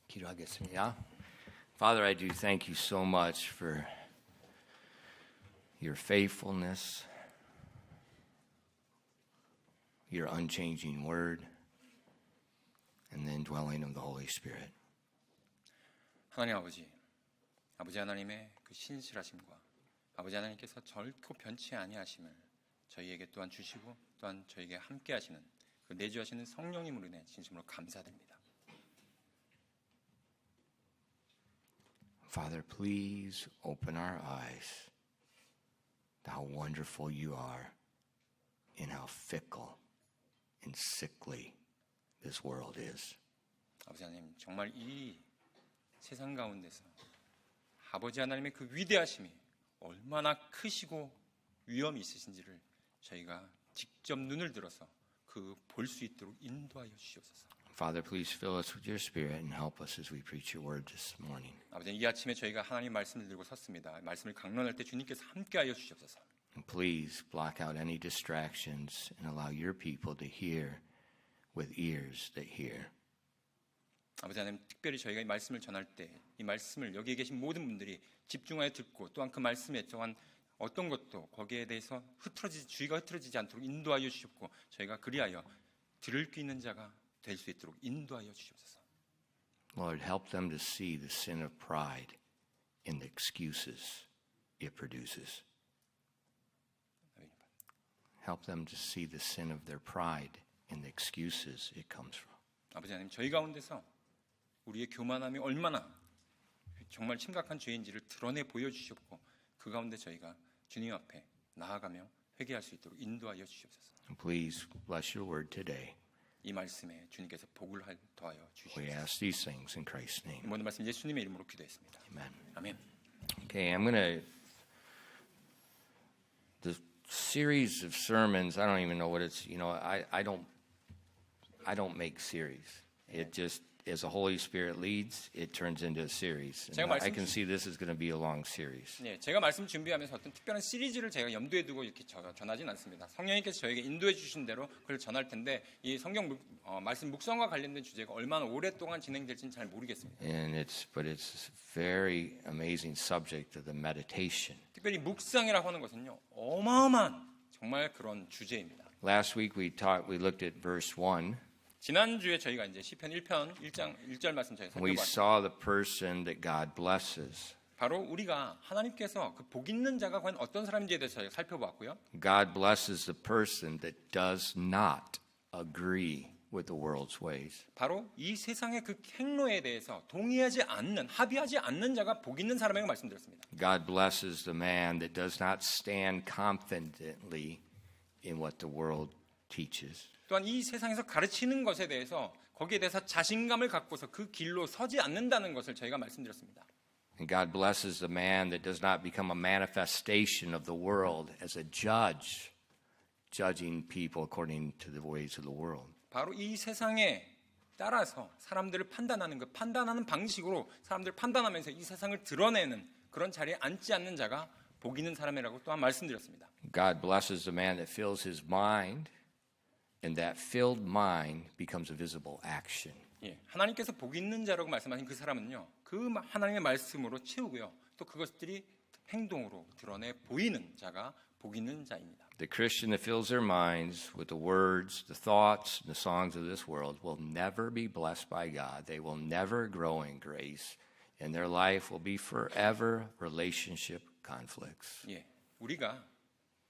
기도하겠습니다. Father, I do thank you so much for your faithfulness, your unchanging word, and the indwelling of the Holy Spirit. 하나님 아버지 하나님의 그 신실하심과 아버지 하나님께서 결코 변치 아니하심을 저희에게 또한 주시고 또한 저희에게 함께 하시는 그 내주하시는 성령님으로 인해 진심으로 감사드립니다. Father, please open our eyes to how wonderful you are and how fickle and sickly this world is. 아버지 하나님, 정말 이 세상 가운데서 아버지 하나님의 그 위대하심이 얼마나 크시고 위엄이 있으신지를 저희가 직접 눈을 들어서 그 볼 수 있도록 인도하여 주시옵소서. Father, please fill us with your spirit and help us as we preach your word this morning. 아버지, 이 아침에 저희가 하나님 말씀을 들고 섰습니다. 말씀을 강론할 때 주님께서 함께하여 주시옵소서. And please block out any distractions and allow your people to hear with ears that hear. 아버지 하나님, 특별히 저희가 이 말씀을 전할 때 이 말씀을 여기에 계신 모든 분들이 집중하여 듣고 또한 그 말씀에 정한 어떤 것도 거기에 대해서 주의가 흐트러지지 않도록 인도하여 주시옵고 저희가 그리하여 들을 귀 있는 자가 될 수 있도록 인도하여 주시옵소서. Lord, help them to see the sin of pride in the excuses it produces. Help them to see the sin of their pride in the excuses it comes from. 아버지 하나님, 저희 가운데서 우리의 교만함이 얼마나 정말 심각한 죄인지를 드러내 보여주시옵고 그 가운데 저희가 주님 앞에 나아가며 회개할 수 있도록 인도하여 주시옵소서. Please bless your word today. 이 말씀에 주님께서 복을 더하여 We 주시옵소서. ask these things in Christ's 이 name. 모든 말씀 예수님의 이름으로 기도했습니다. Amen. 아멘. Okay, the series of sermons, I don't even know what it's, I don't make series. It just, as the Holy Spirit leads, it turns into a series. And I can see this is going to be a long series. 네, 제가 말씀 준비하면서 어떤 특별한 시리즈를 제가 염두에 두고 이렇게 전하진 않습니다. 성령님께서 저에게 인도해 주신 대로 그걸 전할 텐데 이 성경 말씀 묵상과 관련된 주제가 얼마나 오랫동안 진행될지는 잘 모르겠습니다. But it's a very amazing subject of the meditation. 특별히 묵상이라고 하는 것은요, 어마어마한 정말 그런 주제입니다. Last week we looked at verse 1. 지난주에 저희가 이제 시편 1편 1절 말씀 저희가 We 살펴봤습니다. saw the person that God blesses. 바로 우리가 하나님께서 그 복 있는 자가 과연 어떤 사람인지에 대해서 저희가 살펴봤고요. God blesses the person that does not agree with the world's ways. 바로 이 세상의 그 행로에 대해서 동의하지 않는, 합의하지 않는 자가 복 있는 사람에게 말씀드렸습니다. God blesses the man that does not stand confidently in what the world teaches. 또한 이 세상에서 가르치는 것에 대해서 거기에 대해서 자신감을 갖고서 그 길로 서지 않는다는 것을 저희가 말씀드렸습니다. And God blesses the man that does not become a manifestation of the world as a judge, judging people according to the ways of the world. 바로 이 세상에 따라서 사람들을 판단하는 그 판단하는 방식으로 사람들을 판단하면서 이 세상을 드러내는 그런 자리에 앉지 않는 자가 복 있는 사람이라고 또한 말씀드렸습니다. God blesses the man that fills his mind, and that filled mind becomes a visible action. 예, 하나님께서 복 있는 자라고 말씀하신 그 사람은요, 그 하나님의 말씀으로 채우고요, 또 그것들이 행동으로 드러내 보이는 자가 복 있는 자입니다. The Christian that fills their minds with the words, the thoughts, and the songs of this world will never be blessed by God. They will never grow in grace, and their life will be forever relationship conflicts. 예, 우리가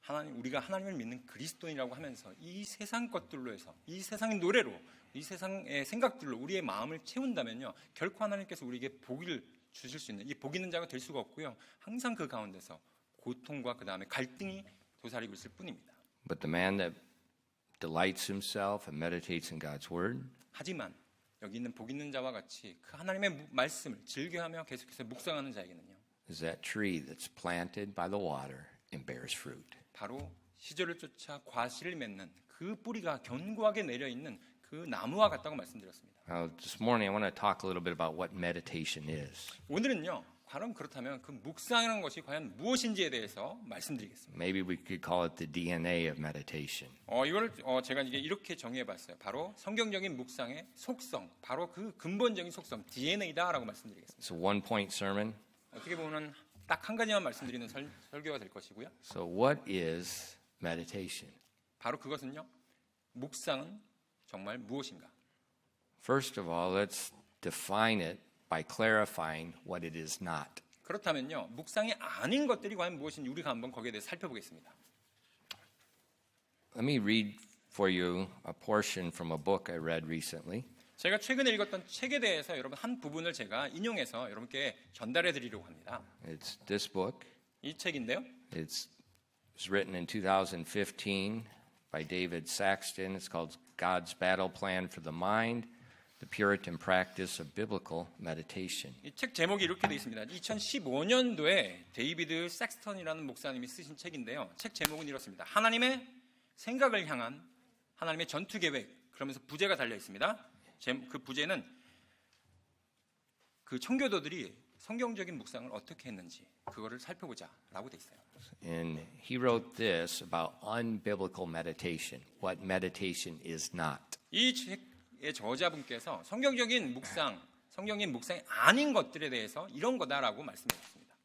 하나님을 믿는 그리스도인이라고 하면서 이 세상 것들로 해서 이 세상의 노래로 이 세상의 생각들로 우리의 마음을 채운다면요, 결코 하나님께서 우리에게 복을 주실 수 있는 이 복 있는 자가 될 수가 없고요, 항상 그 가운데서 고통과 그 다음에 갈등이 도사리고 있을 뿐입니다. But the man that delights himself and meditates in God's word, 하지만 여기 있는 복 있는 자와 같이 그 하나님의 말씀을 즐겨하며 계속해서 묵상하는 자에게는요, is that tree that's planted by the water and bears fruit. 바로 시절을 쫓아 과실을 맺는 그 뿌리가 견고하게 내려있는 그 나무와 같다고 말씀드렸습니다. Now, this morning I want to talk a little bit about what meditation is. 오늘은요, 과연 그렇다면 그 묵상이라는 것이 과연 무엇인지에 대해서 말씀드리겠습니다. Maybe we could call it the DNA of meditation. 이걸 제가 이게 이렇게 정의해봤어요. 바로 성경적인 묵상의 속성, 바로 그 근본적인 속성 DNA다라고 말씀드리겠습니다. It's a one-point sermon. 어떻게 보면 딱 한 가지만 말씀드리는 설교가 될 것이고요. So what is meditation? 바로 그것은요. 묵상은 정말 무엇인가? First of all, let's define it by clarifying what it is not. 그렇다면요. 묵상이 아닌 것들이 과연 무엇인지 우리가 한번 거기에 대해서 살펴보겠습니다. Let me read for you a portion from a book I read recently. 제가 최근에 읽었던 책에 대해서 여러분 한 부분을 제가 인용해서 여러분께 전달해 드리려고 합니다. It's this book. 이 책인데요. It was written in 2015 by David Saxton. It's called God's Battle Plan for the Mind, the Puritan Practice of Biblical Meditation. 이 책 제목이 이렇게 되어 있습니다. 2015년도에 데이비드 섹스턴이라는 목사님이 쓰신 책인데요. 책 제목은 이렇습니다. 하나님의 생각을 향한 하나님의 전투 계획. 그러면서 부제가 달려 있습니다. 그 부제는 그 청교도들이 성경적인 묵상을 어떻게 했는지 그거를 살펴보자라고 돼 있어요. And he wrote this about unbiblical meditation, what meditation is not. 이 책의 저자분께서 성경적인 묵상, 성경적인 묵상이 아닌 것들에 대해서 이런 거다라고 말씀하셨습니다.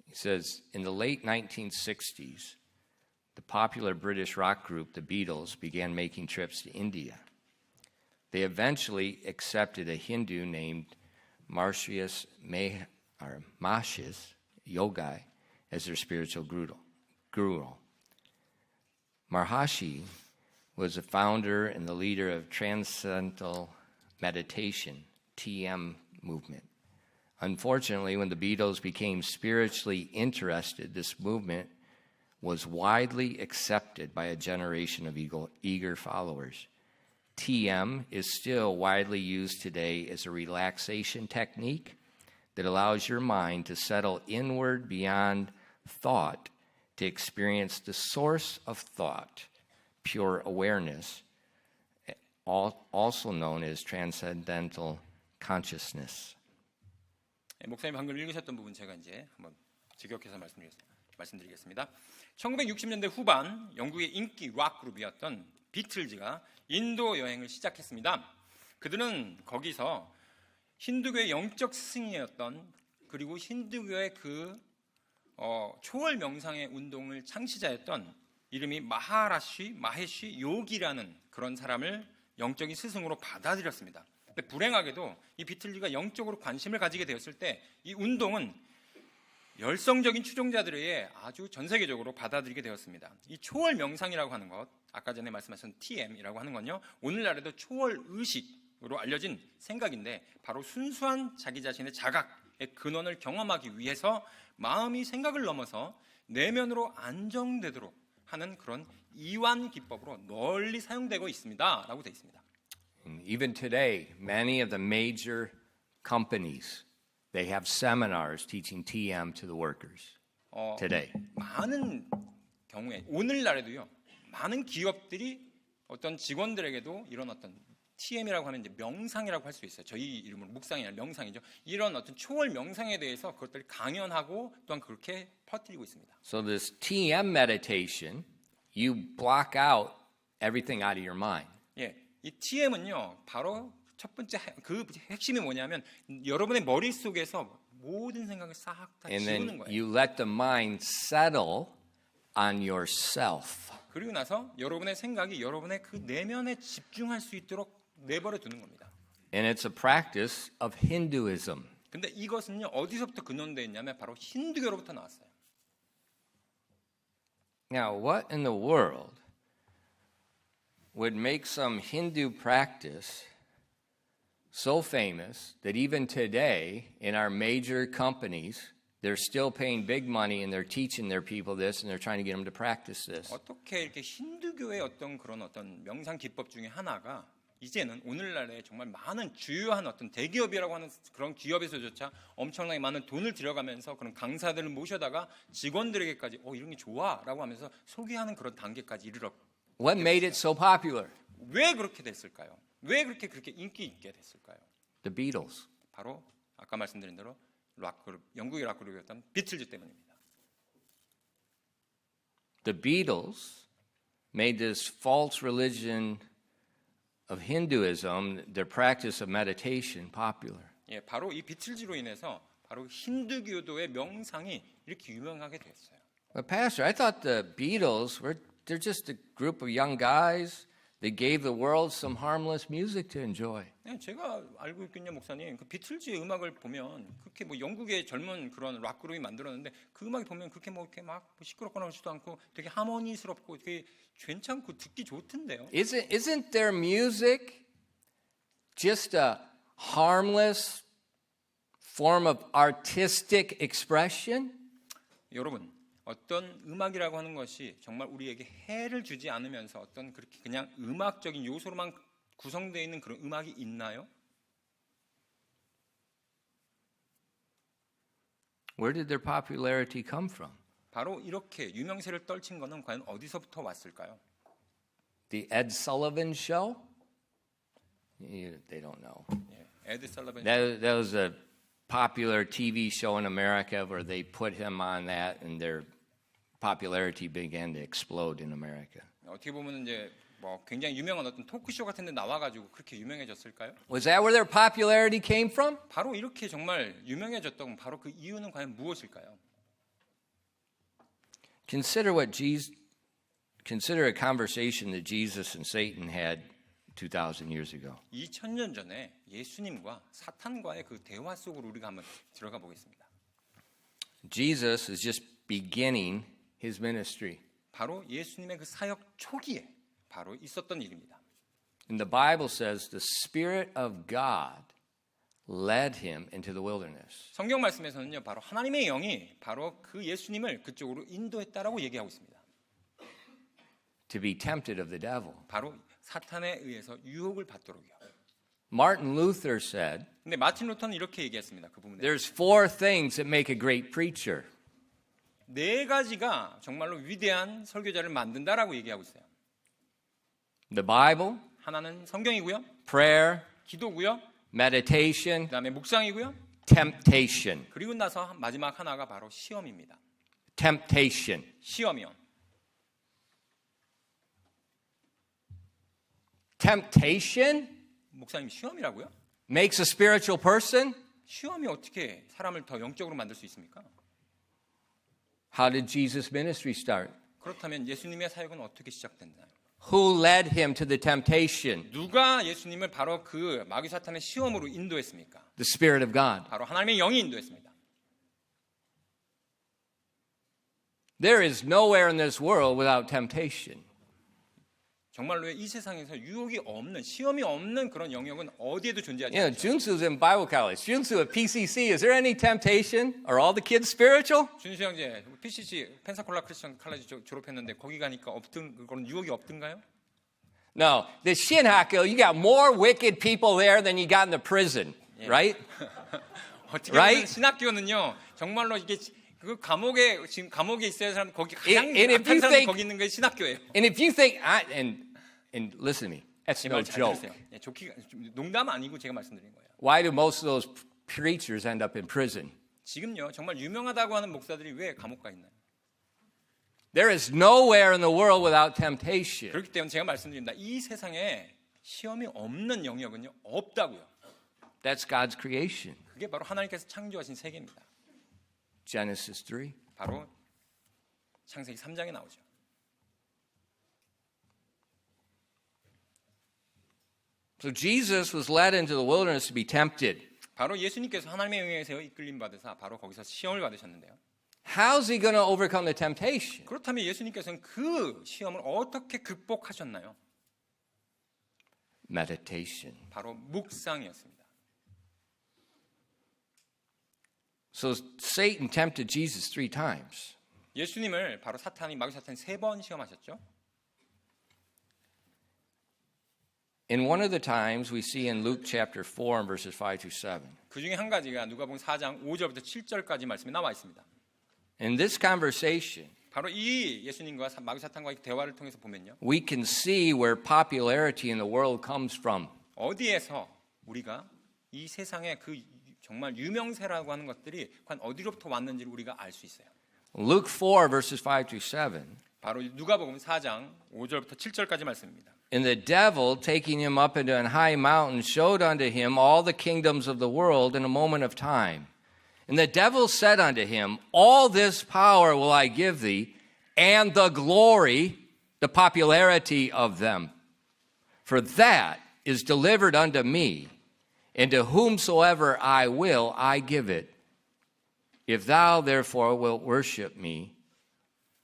He says, in the late 1960s, the popular British rock group, the Beatles, began making trips to India. They eventually accepted a Hindu named Marcius Yogi as their spiritual guru. Maharishi was the founder and the leader of Transcendental Meditation, TM movement. Unfortunately, when the Beatles became spiritually interested, this movement was widely accepted by a generation of eager followers. TM is still widely used today as a relaxation technique that allows your mind to settle inward beyond thought to experience the source of thought, pure awareness, also known as transcendental consciousness. 목사님 방금 읽으셨던 부분 제가 이제 한번 직역해서 말씀드리겠습니다. 1960년대 후반 영국의 인기 락 그룹이었던 비틀즈가 인도 여행을 시작했습니다. 그들은 거기서 힌두교의 영적 스승이었던 그리고 힌두교의 그 초월 명상의 운동을 창시자였던 이름이 마헤시 요기라는 그런 사람을 영적인 스승으로 받아들였습니다. 근데 불행하게도 이 비틀즈가 영적으로 관심을 가지게 되었을 때 이 운동은 열성적인 추종자들에 의해 아주 전 세계적으로 받아들이게 되었습니다. 이 초월 명상이라고 하는 것, 아까 전에 말씀하신 TM이라고 하는 건요, 오늘날에도 초월 의식으로 알려진 생각인데 바로 순수한 자기 자신의 자각의 근원을 경험하기 위해서 마음이 생각을 넘어서 내면으로 안정되도록 하는 그런 이완 기법으로 널리 사용되고 있습니다라고 되어 있습니다. And even today, many of the major companies they have seminars teaching TM to the workers. Today. 많은 경우에 오늘날에도요. 많은 기업들이 어떤 직원들에게도 이런 어떤 TM이라고 하면 이제 명상이라고 할 수 있어요. 저희 이름으로 묵상이 아니라 명상이죠. 이런 어떤 초월 명상에 대해서 그것들을 강연하고 또한 그렇게 퍼뜨리고 있습니다. So this TM meditation, you block out everything out of your mind. 예, 이 TM은요. 바로 첫 번째 그 핵심이 뭐냐면 여러분의 머릿속에서 모든 생각을 싹 다 And 지우는 then 거예요. you let the mind settle on yourself. 그리고 나서 여러분의 생각이 여러분의 그 내면에 집중할 수 있도록 내버려 두는 겁니다. And it's a practice of Hinduism. 근데 이것은요 어디서부터 근원되어 있냐면 바로 힌두교로부터 나왔어요. Now, what in the world would make some Hindu practice so famous that even today in our major companies, they're still paying big money and they're teaching their people this and they're trying to get them to practice this? 어떻게 이렇게 힌두교의 어떤 그런 어떤 명상 기법 중에 하나가 이제는 오늘날에 정말 많은 주요한 어떤 대기업이라고 하는 그런 기업에서조차 엄청나게 많은 돈을 들여가면서 그런 강사들을 모셔다가 직원들에게까지 이런 게 좋아라고 하면서 소개하는 그런 단계까지 이르렀. What made it so popular? 왜 그렇게 됐을까요? 왜 그렇게 인기 있게 됐을까요? The Beatles. 바로 아까 말씀드린 대로 락 그룹, 영국의 락 그룹이었던 비틀즈 때문입니다. The Beatles made this false religion of Hinduism, their practice of meditation, popular. 예, 바로 이 비틀즈로 인해서 바로 힌두교도의 명상이 이렇게 유명하게 됐어요. But Pastor, I thought the Beatles they're just a group of young guys that gave the world some harmless music to enjoy. 네, 제가 알고 있군요, 목사님. 그 비틀즈의 음악을 보면 그렇게 뭐 영국의 젊은 그런 락 그룹이 만들었는데 그 음악이 보면 그렇게 뭐 이렇게 막 시끄럽거나 그러지도 않고 되게 하모니스럽고 되게 괜찮고 듣기 좋던데요. Isn't their music just a harmless form of artistic expression? 여러분, 어떤 음악이라고 하는 것이 정말 우리에게 해를 주지 않으면서 어떤 그렇게 그냥 음악적인 요소로만 구성되어 있는 그런 음악이 있나요? Where did their popularity come from? 바로 이렇게 유명세를 떨친 것은 과연 어디서부터 왔을까요? The Ed Sullivan Show? They don't know. 에드 설러번 That was a popular TV show in America where they put him on that and their popularity began to explode in America. 어떻게 보면 이제 뭐 굉장히 유명한 어떤 토크쇼 같은 데 나와가지고 그렇게 유명해졌을까요? Was that where their popularity came from? 바로 이렇게 정말 유명해졌던 바로 그 이유는 과연 무엇일까요? Consider a conversation that Jesus and Satan had 2,000 years ago. 2000년 전에 예수님과 사탄과의 그 대화 속으로 우리가 한번 들어가 보겠습니다. Jesus is just beginning his ministry. 바로 예수님의 그 사역 초기에 바로 있었던 일입니다. And the Bible says the Spirit of God led him into the wilderness. 성경 말씀에서는요, 바로 하나님의 영이 바로 그 예수님을 그쪽으로 인도했다라고 얘기하고 있습니다. To be tempted of the devil. 바로 사탄에 의해서 유혹을 받도록요. Martin Luther said, 근데 마틴 루터는 이렇게 얘기했습니다. 그 부분에 there's four things that make a great preacher. 네 가지가 정말로 위대한 설교자를 만든다라고 얘기하고 있어요. The Bible, 하나는 성경이고요, prayer, 기도고요, meditation, 그다음에 묵상이고요, temptation. 그리고 나서 마지막 하나가 바로 시험입니다. Temptation. 시험이요. Temptation 목사님, 시험이라고요? makes a spiritual person? 시험이 어떻게 사람을 더 영적으로 만들 수 있습니까? How did Jesus' ministry start? 그렇다면 예수님의 사역은 어떻게 시작됐나요? Who led him to the temptation? 누가 예수님을 바로 그 마귀 사탄의 시험으로 인도했습니까? The Spirit of God. 바로 하나님의 영이 인도했습니다. There is nowhere in this world without temptation. 정말로 이 세상에서 유혹이 없는, 시험이 없는 그런 영역은 어디에도 존재하지 You know, 않죠. Junsu's in Bible college. Junsu at PCC, is there any temptation? Are all the kids spiritual? 준수 형제, PCC 펜사콜라 크리스천 칼레지 졸업했는데 거기 가니까 없던 그런 유혹이 없던가요? No. The Shinhaku, you got more wicked people there than you got in the prison, right? 어떻게 Right? 보면 신학교는요, 정말로 이게 그 감옥에 지금 감옥에 있어야 할 사람 거기 가장 And if 악한 you 사람이 think- 거기 있는 게 신학교예요. And if you think, and listen to me, that's 제 no 말 잘 joke. 들으세요. 예, 좋기가 농담 아니고 제가 말씀드린 거예요. Why do most of those preachers end up in prison? 지금요, 정말 유명하다고 하는 목사들이 왜 감옥 가 있나요? There is nowhere in the world without temptation. 그렇기 때문에 제가 말씀드립니다. 이 세상에 시험이 없는 영역은요, 없다고요. That's God's creation. 그게 바로 하나님께서 창조하신 세계입니다. Genesis 3. 바로 창세기 3장에 나오죠. So Jesus was led into the wilderness to be tempted. 바로 예수님께서 하나님의 영에서 이끌림 받으사 바로 거기서 시험을 받으셨는데요. How's he going to overcome the temptation? 그렇다면 예수님께서는 그 시험을 어떻게 극복하셨나요? Meditation. 바로 묵상이었습니다. So Satan tempted Jesus 3 times. 예수님을 바로 마귀 사탄이 3번 시험하셨죠. In one of the times we see in Luke chapter 4 and verses 5 through 7. 그 중에 한 가지가 누가복음 4장 5절부터 7절까지 말씀이 나와 있습니다. In this conversation, 바로 이 예수님과 마귀 사탄과의 대화를 통해서 보면요. we can see where popularity in the world comes from. 어디에서 우리가 이 세상의 그 정말 유명세라고 하는 것들이 과연 어디로부터 왔는지를 우리가 알 수 있어요. Luke 4, verses 5 through 7. 바로 누가복음 4장 5절부터 7절까지 말씀입니다. And the devil, taking him up into an high mountain, showed unto him all the kingdoms of the world in a moment of time. And the devil said unto him, All this power will I give thee, and the glory, the popularity of them. For that is delivered unto me, and to whomsoever I will, I give it. If thou therefore wilt worship me,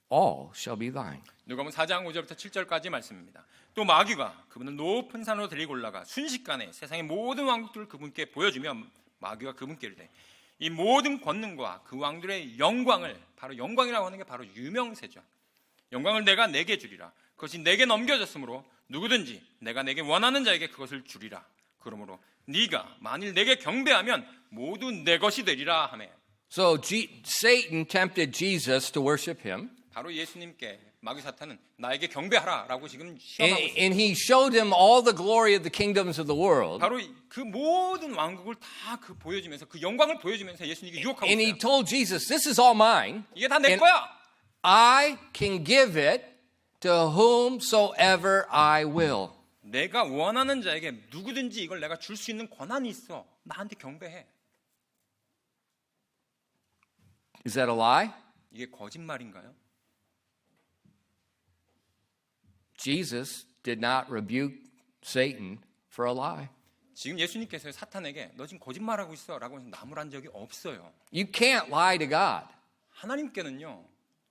all shall be thine. 누가복음 4장 5절부터 7절까지 말씀입니다. 또 마귀가 그분을 높은 산으로 데리고 올라가 순식간에 세상의 모든 왕국들을 그분께 보여주며 마귀가 그분께 이르되 이 모든 권능과 그 왕들의 영광을, 바로 영광이라고 하는 게 바로 유명세죠. 영광을 내가 내게 주리라. 그것이 내게 넘겨졌으므로 누구든지 내가 내게 원하는 자에게 그것을 주리라. 그러므로 네가 만일 내게 경배하면 모두 내 것이 되리라 하며. So Satan tempted Jesus to worship him. 바로 예수님께 마귀 사탄은 나에게 경배하라라고 지금 시험하고 있습니다. And he showed him all the glory of the kingdoms of the world. 바로 그 모든 왕국을 다 그 보여주면서 그 영광을 보여주면서 예수님께 유혹하고 And he 있어요. told Jesus, This is all mine. 이게 다 내 And 거야. I can give it to whomsoever I will. 내가 원하는 자에게 누구든지 이걸 내가 줄 수 있는 권한이 있어. 나한테 경배해. Is that a lie? 이게 거짓말인가요? Jesus did not rebuke Satan for a lie. 지금 예수님께서 사탄에게 너 지금 거짓말하고 있어 라고 나무란 적이 없어요. You can't lie to God. 하나님께는요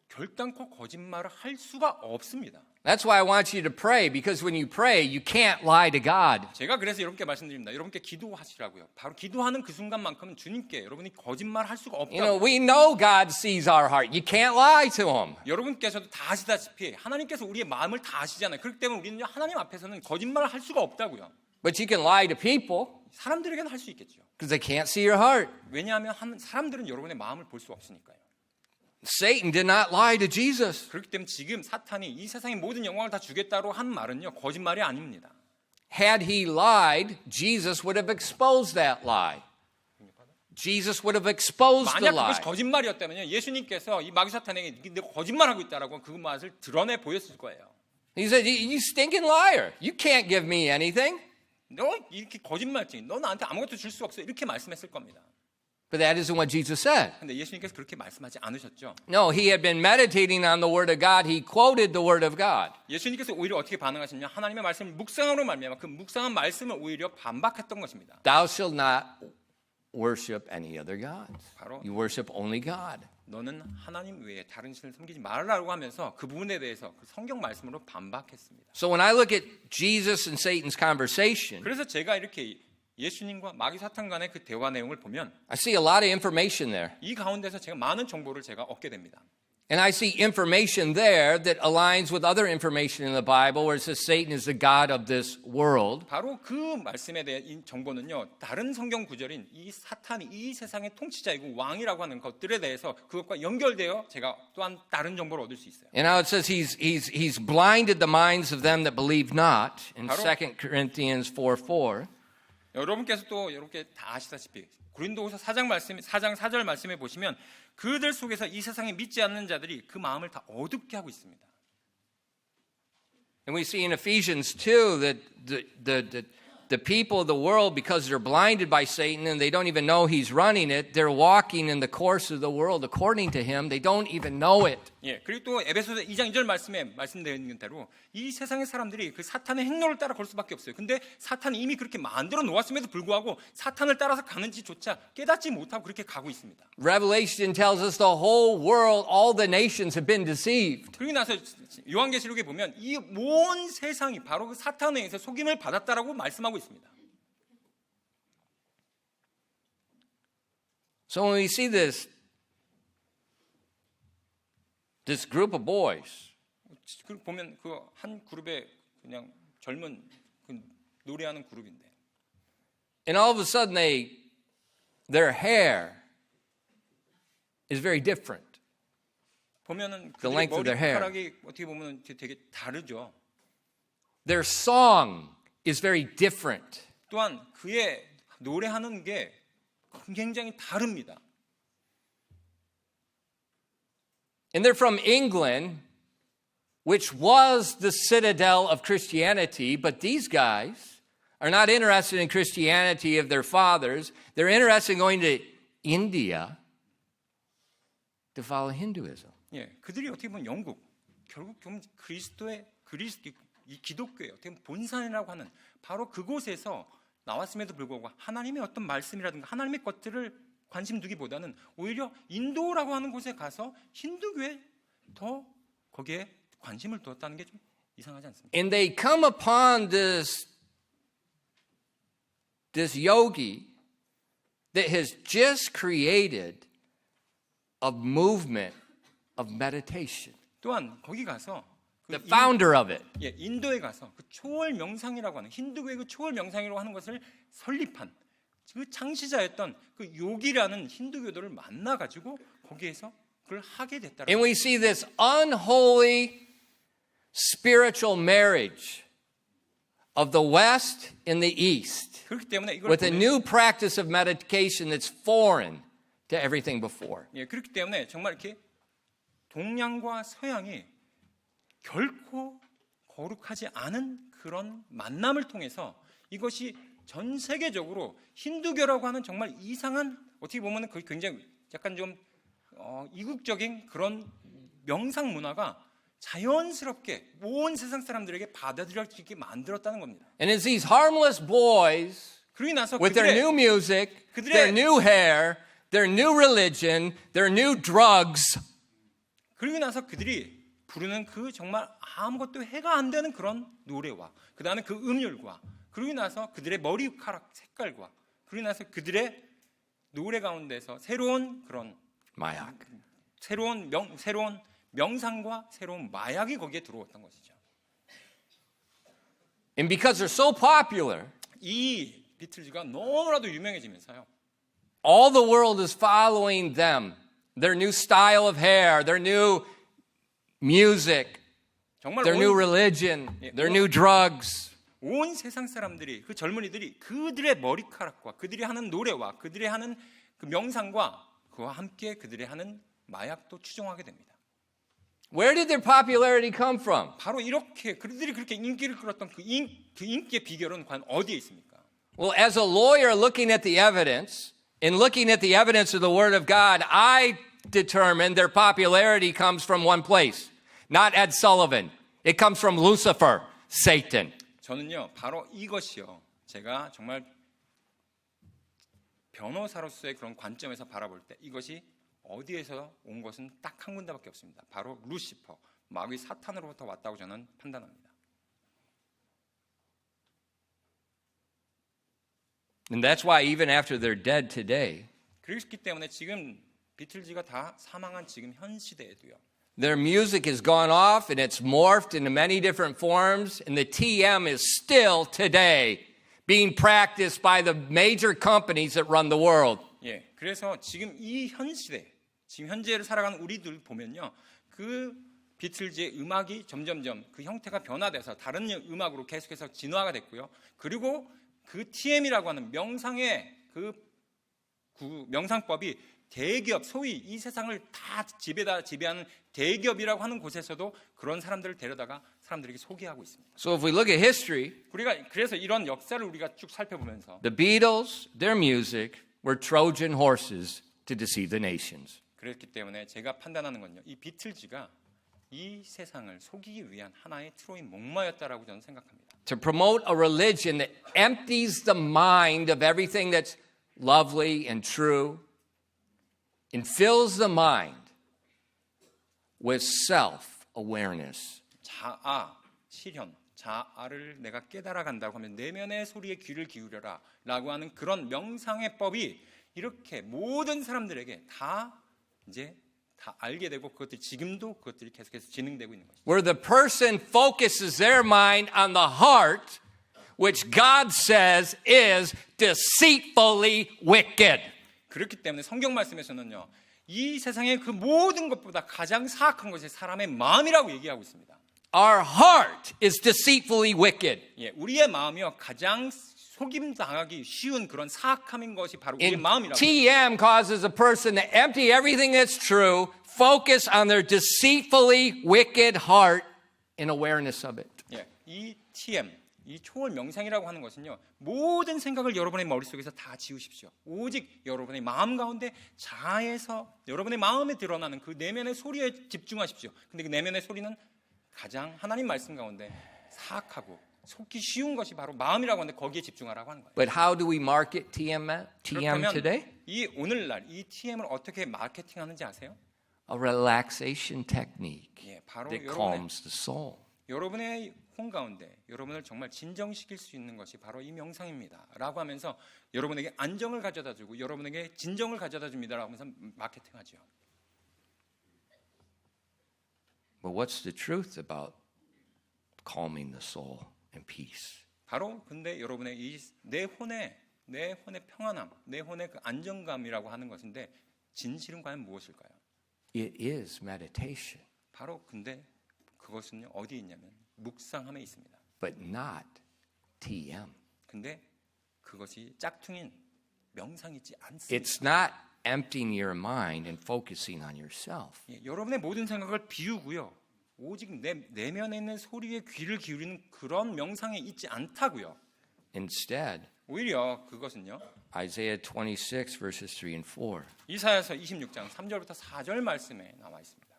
결단코 거짓말을 할 수가 없습니다. That's why I want you to pray, because when you pray, you can't lie to God. 제가 그래서 여러분께 말씀드립니다. 여러분께 기도하시라고요. 바로 기도하는 그 순간만큼은 주님께 여러분이 거짓말할 수가 You know, 없다고. we know God sees our heart. You can't lie to him. 여러분께서도 다 아시다시피 하나님께서 우리의 마음을 다 아시잖아요. 그렇기 때문에 우리는 하나님 앞에서는 거짓말을 할 수가 없다고요. But you can lie to people 사람들에게는 할 수 있겠죠. because they can't see your heart. 왜냐하면 사람들은 여러분의 마음을 볼 수 없으니까요. Satan did not lie to Jesus. 그렇기 때문에 지금 사탄이 이 세상의 모든 영광을 다 주겠다고 한 말은요 거짓말이 아닙니다. Had he lied, Jesus would have exposed that lie. Jesus would have exposed the 만약 lie. 그것이 거짓말이었다면요 예수님께서 이 마귀 사탄에게 내가 거짓말하고 있다라고 그 맛을 드러내 보였을 거예요. He said, You stinking liar. You can't give me anything. 너 이렇게 거짓말쟁이, 너 나한테 아무것도 줄 수 없어 이렇게 말씀했을 겁니다. But that isn't what Jesus said. 근데 예수님께서 그렇게 말씀하지 않으셨죠. No, he had been meditating on the Word of God. He quoted the Word of God. 예수님께서 오히려 어떻게 반응하셨냐? 하나님의 말씀을 묵상으로 말미암아 그 묵상한 말씀을 오히려 반박했던 것입니다. Thou shalt not worship any other gods. 바로 You worship only God. 너는 하나님 외에 다른 신을 섬기지 말라고 하면서 그 부분에 대해서 그 성경 말씀으로 반박했습니다. So when I look at Jesus and Satan's conversation, 그래서 제가 이렇게 예수님과 마귀 사탄 간의 그 대화 내용을 보면 I see a lot of information there. 이 가운데서 제가 많은 정보를 제가 얻게 됩니다. And I see information there that aligns with other information in the Bible where it says Satan is the God of this world. 바로 그 말씀에 대한 정보는요. 다른 성경 구절인 이 사탄이 이 세상의 통치자이고 왕이라고 하는 것들에 대해서 그것과 연결되어 제가 또한 다른 정보를 얻을 수 있어요. And now it says he's blinded the minds of them that believe not in 바로- 2 Corinthians 4:4. 여러분께서 또 이렇게 다 아시다시피 고린도후서 4장 4절 말씀에 보시면 그들 속에서 이 세상에 믿지 않는 자들이 그 마음을 다 어둡게 하고 있습니다. And we see in Ephesians 2 that the people of the world, because they're blinded by Satan and they don't even know he's running it, they're walking in the course of the world according to him. They don't even know it. 예, 그리고 또 에베소서 2장 2절 말씀에 말씀되어 있는 대로 이 세상의 사람들이 그 사탄의 행로를 따라 걸 수밖에 없어요. 근데 사탄이 이미 그렇게 만들어 놓았음에도 불구하고 사탄을 따라서 가는지조차 깨닫지 못하고 그렇게 가고 있습니다. Revelation tells us the whole world, all the nations have been deceived. 그러고 나서 요한계시록에 보면 이 온 세상이 바로 그 사탄에 의해서 속임을 받았다라고 말씀하고 있습니다. So when we see this group of boys, 그 보면 그 한 그룹의 그냥 젊은 그 노래하는 그룹인데 and all of a sudden their hair is very different. 보면은 The 그들의 length of their hair. 머리카락이 어떻게 보면 되게 다르죠. Their song is very different. 또한 그의 노래하는 게 굉장히 다릅니다. And they're from England, which was the citadel of Christianity, but these guys are not interested in Christianity of their fathers. They're interested in going to India to follow Hinduism. 예, 그들이 어떻게 보면 영국, 결국 좀 이 기독교의 어떻게 보면 본산이라고 하는 바로 그곳에서 나왔음에도 불구하고 하나님의 어떤 말씀이라든가 하나님의 것들을 관심 두기보다는 오히려 인도라고 하는 곳에 가서 힌두교에 더 거기에 관심을 두었다는 게 좀 이상하지 않습니까? And they come upon this yogi that has just created a movement of meditation. 또한 거기 가서 The founder of it. 인도에 가서 그 초월 명상이라고 하는 힌두교의 그 초월 명상이라고 하는 것을 설립한 그 창시자였던 그 요기라는 힌두교도를 만나 가지고 거기에서 그걸 하게 됐다는. And we see this unholy spiritual marriage of the West and the East 그렇기 때문에 이걸 with a new practice of meditation that's foreign to everything before. 예, 그렇기 때문에 정말 이렇게 동양과 서양이 결코 거룩하지 않은 그런 만남을 통해서 이것이 전 세계적으로 힌두교라고 하는 정말 이상한 어떻게 보면 그 굉장히 약간 좀 이국적인 그런 명상 문화가 자연스럽게 온 세상 사람들에게 받아들여지게 만들었다는 겁니다. And it's these harmless boys 그러고 나서 with their new music, their new hair, their new religion, their new drugs. 그러고 나서 그들이 부르는 그 정말 아무것도 해가 안 되는 그런 노래와 그 다음에 그 음율과 그러고 나서 그들의 머리카락 색깔과 그러고 나서 그들의 노래 가운데서 새로운 그런 마약. 새로운 명상과 새로운 마약이 거기에 들어왔던 것이죠. And because they're so popular, 이 비틀즈가 너무나도 유명해지면서요. all the world is following them. Their new style of hair, their new music, 정말 their new religion, their new drugs. 온 세상 사람들이 그 젊은이들이 그들의 머리카락과 그들이 하는 노래와 그들이 하는 그 명상과 그와 함께 그들이 하는 마약도 추종하게 됩니다. Where did their popularity come from? 바로 이렇게 그들이 그렇게 인기를 끌었던 그 인기의 비결은 과연 어디에 있습니까? Well, as a lawyer looking at the evidence and looking at the evidence of the Word of God, I determined their popularity comes from one place, not Ed Sullivan. It comes from Lucifer, Satan. 저는요, 바로 이것이요. 제가 정말 변호사로서의 그런 관점에서 바라볼 때 이것이 어디에서 온 것은 딱 한 군데밖에 없습니다. 바로 루시퍼, 마귀 사탄으로부터 왔다고 저는 판단합니다. And that's why even after they're dead today, 그렇기 때문에 지금 비틀즈가 다 사망한 지금 현 시대에도요. their music has gone off and it's morphed into many different forms, and the TM is still today being practiced by the major companies that run the world. 예, 그래서 지금 이 현 시대, 지금 현재를 살아가는 우리들 보면요, 그 비틀즈의 음악이 점점점 그 형태가 변화돼서 다른 음악으로 계속해서 진화가 됐고요. 그리고 그 TM이라고 하는 명상의 그 명상법이 대기업, 소위 이 세상을 다 지배하는 대기업이라고 하는 곳에서도 그런 사람들을 데려다가 사람들에게 소개하고 있습니다. So if we look at history, 우리가 그래서 이런 역사를 우리가 쭉 살펴보면서 the Beatles, their music, were Trojan horses to deceive the nations. 그랬기 때문에 제가 판단하는 건요, 이 비틀즈가 이 세상을 속이기 위한 하나의 트로이 목마였다라고 저는 생각합니다. To promote a religion that empties the mind of everything that's lovely and true and fills the mind with self-awareness. 자아, 실현, 자아를 내가 깨달아간다고 하면 내면의 소리에 귀를 기울여라 라고 하는 그런 명상의 법이 이렇게 모든 사람들에게 다 이제 다 알게 되고 그것들이 지금도 그것들이 계속해서 진행되고 있는 것이죠. Where the person focuses their mind on the heart, which God says is deceitfully wicked. 그렇기 때문에 성경 말씀에서는요, 이 세상의 그 모든 것보다 가장 사악한 것이 사람의 마음이라고 얘기하고 있습니다. Our heart is deceitfully wicked. 예, 우리의 마음이요 가장 속임 당하기 쉬운 그런 사악함인 것이 바로 우리의 In 마음이라고. TM causes a person to empty everything that's true, focus on their deceitfully wicked heart in awareness of it. 예, 이 TM, 이 초월 명상이라고 하는 것은요, 모든 생각을 여러분의 머릿속에서 다 지우십시오. 오직 여러분의 마음 가운데 자아에서 여러분의 마음에 드러나는 그 내면의 소리에 집중하십시오. 근데 그 내면의 소리는 가장 하나님 말씀 가운데 사악하고 속기 쉬운 것이 바로 마음이라고 하는데 거기에 집중하라고 하는 거예요. But how do we market TM today? 그렇다면 이 오늘날 이 TM을 어떻게 마케팅하는지 아세요? A relaxation technique 예, 바로 that 여러분의 calms the soul. 여러분의 혼 가운데 여러분을 정말 진정시킬 수 있는 것이 바로 이 명상입니다 라고 하면서 여러분에게 안정을 가져다 주고 여러분에게 진정을 가져다 줍니다 라고 하면서 마케팅하죠. But what's the truth about calming the soul and peace? 바로 근데 여러분의 이 내 혼의 평안함, 내 혼의 그 안정감이라고 하는 것인데 진실은 과연 무엇일까요? It is meditation, 바로 근데 그것은요 어디에 있냐면 묵상함에 있습니다. but not TM. 근데 그것이 짝퉁인 명상이지 않습니다. It's not emptying your mind and focusing on yourself. 예, 여러분의 모든 생각을 비우고요. 오직 내 내면에 있는 소리에 귀를 기울이는 그런 명상에 있지 않다고요. Instead, 오히려 그것은요. Isaiah 26 verses 3 and 4. 이사야서 26장 3절부터 4절 말씀에 나와 있습니다.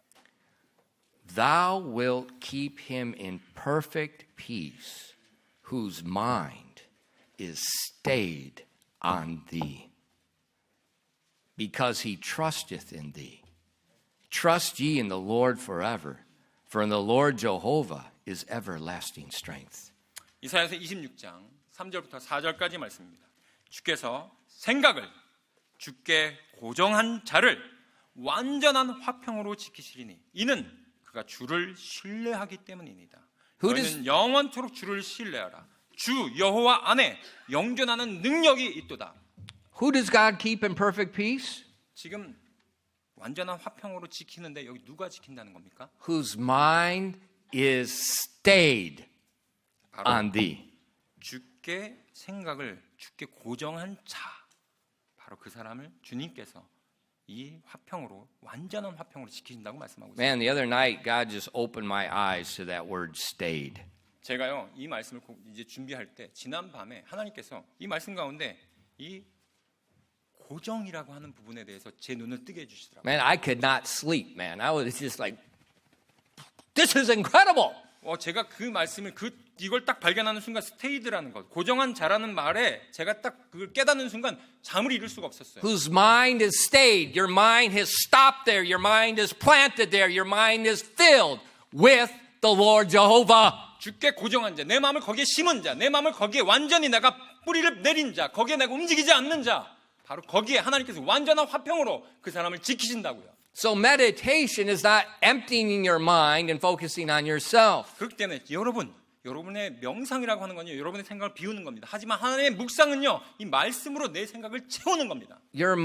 Thou wilt keep him in perfect peace, whose mind is stayed on thee, because he trusteth in thee. Trust ye in the Lord forever, for in the Lord Jehovah is everlasting strength. 이사야서 26장 3절부터 4절까지 말씀입니다. 주께서 생각을 주께 고정한 자를 완전한 화평으로 지키시리니 이는 그가 주를 신뢰하기 때문입니다. 너희는 영원토록 주를 신뢰하라. 주 여호와 안에 영존하는 능력이 있도다. Who does God keep in perfect peace? 지금 완전한 화평으로 지키는데 여기 누가 지킨다는 겁니까? Whose mind is stayed 바로 on thee. 주께 생각을 주께 고정한 자, 바로 그 사람을 주님께서 이 화평으로 완전한 화평으로 지키신다고 말씀하고 있습니다. Man, the other night God just opened my eyes to that word stayed. 제가요 이 말씀을 이제 준비할 때 지난 밤에 하나님께서 이 말씀 가운데 이 고정이라고 하는 부분에 대해서 제 눈을 뜨게 해주시더라고요. Man, I could not sleep, man. I was just like, this is incredible. 제가 그 말씀을 이걸 딱 발견하는 순간 스테이드라는 것, 고정한 자라는 말에 제가 딱 그걸 깨닫는 순간 잠을 이룰 수가 없었어요. Whose mind is stayed. Your mind has stopped there. Your mind is planted there. Your mind is filled with the Lord Jehovah. 주께 고정한 자, 내 마음을 거기에 심은 자, 내 마음을 거기에 완전히 내가 뿌리를 내린 자, 거기에 내가 움직이지 않는 자, 바로 거기에 하나님께서 완전한 화평으로 그 사람을 지키신다고요. So meditation is not emptying your mind and focusing on yourself. 그렇기 때문에 여러분의 명상이라고 하는 건요, 여러분의 생각을 비우는 겁니다. 하지만 하나님의 묵상은요, 이 말씀으로 내 생각을 채우는 겁니다. Your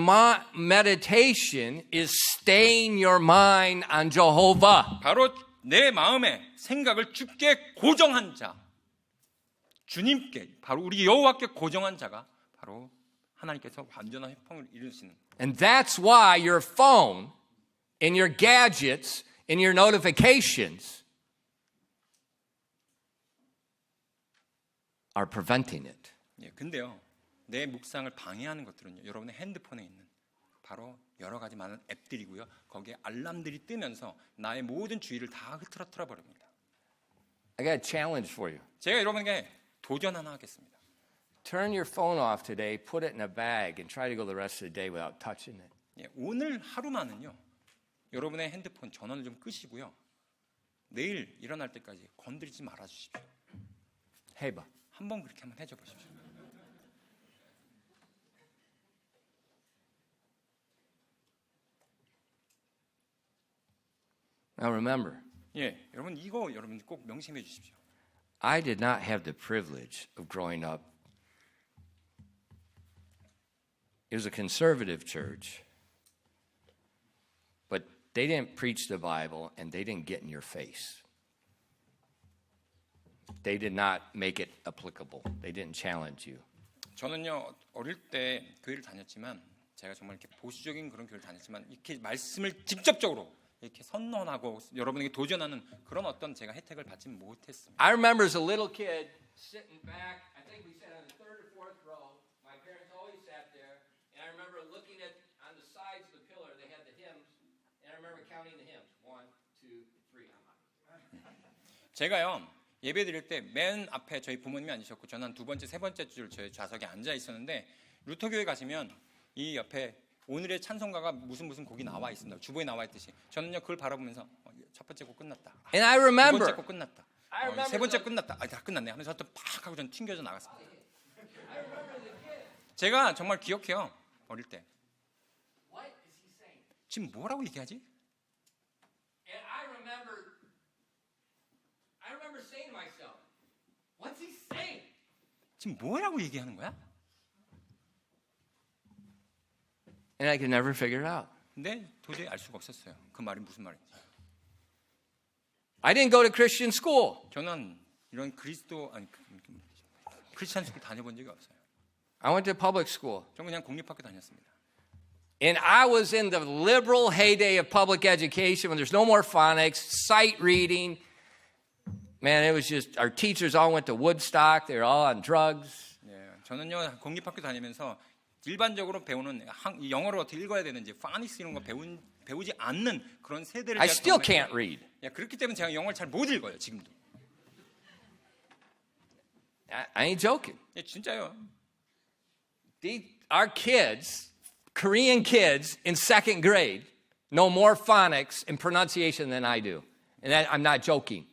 meditation is staying your mind on Jehovah. 바로 내 마음의 생각을 주께 고정한 자, 주님께, 바로 우리 여호와께 고정한 자가 바로 하나님께서 완전한 화평을 이루시는. And that's why your phone and your gadgets and your notifications are preventing it. 예, 근데요, 내 묵상을 방해하는 것들은요, 여러분의 핸드폰에 있는 바로 여러 가지 많은 앱들이고요, 거기에 알람들이 뜨면서 나의 모든 주의를 다 흐트러뜨려 버립니다. I got a challenge for you. 제가 여러분에게 도전 하나 하겠습니다. Turn your phone off today, put it in a bag, and try to go the rest of the day without touching it. 예, 오늘 하루만은요, 여러분의 핸드폰 전원을 좀 끄시고요, 내일 일어날 때까지 건드리지 말아 주십시오. 해봐. 한번 그렇게 한번 해줘 보십시오. Now remember, 예, 여러분 이거 여러분 꼭 명심해 주십시오. I did not have the privilege of growing up. It was a conservative church, but they didn't preach the Bible and they didn't get in your face. They did not make it applicable. They didn't challenge you. 저는요 어릴 때 교회를 다녔지만 제가 정말 이렇게 보수적인 그런 교회를 다녔지만 이렇게 말씀을 직접적으로 이렇게 선언하고 여러분에게 도전하는 그런 어떤 제가 혜택을 받지 못했습니다. I remember as a little kid sitting back, I think we sat on the third or fourth row. My parents always sat there, and I remember looking at on the sides of the pillar, they had the hymns, and I remember counting the hymns. 1, 2, 3. 제가요 예배 드릴 때 맨 앞에 저희 부모님이 앉으셨고 저는 한 두 번째, 세 번째 줄 저희 좌석에 앉아 있었는데 루터교회 가시면 이 옆에 오늘의 찬송가가 무슨 곡이 나와 있습니다. 주보에 나와 있듯이 저는요 그걸 바라보면서 첫 번째 곡 끝났다. And I 두 번째 remember, 곡 끝났다. 세 번째 끝났다. 다 끝났네 하면서 또 팍 하고 전 튕겨져 나갔습니다. 제가 정말 기억해요. 어릴 때. what is he saying? 지금 뭐라고 얘기하지? And I remember saying to myself, what's he saying? 지금 뭐라고 얘기하는 거야? And I could never figure it out. 근데 도저히 알 수가 없었어요. 그 말이 무슨 말인지. I didn't go to Christian school. 저는 이런 크리스찬 스쿨 다녀본 적이 없어요. I went to public school. 저는 그냥 공립학교 다녔습니다. And I was in the liberal heyday of public education when there's no more phonics, sight reading. Man, it was just, our teachers all went to Woodstock. They were all on drugs. 네, 저는요 공립학교 다니면서 일반적으로 배우는 영어를 어떻게 읽어야 되는지 파닉스 이런 거 배우지 않는 그런 세대를 I 제가 still 경험했어요. can't read. 그렇기 때문에 제가 영어를 잘 못 읽어요 지금도. I ain't joking. 진짜요. Our kids, Korean kids in second grade, know more phonics and pronunciation than I do. And I'm not joking.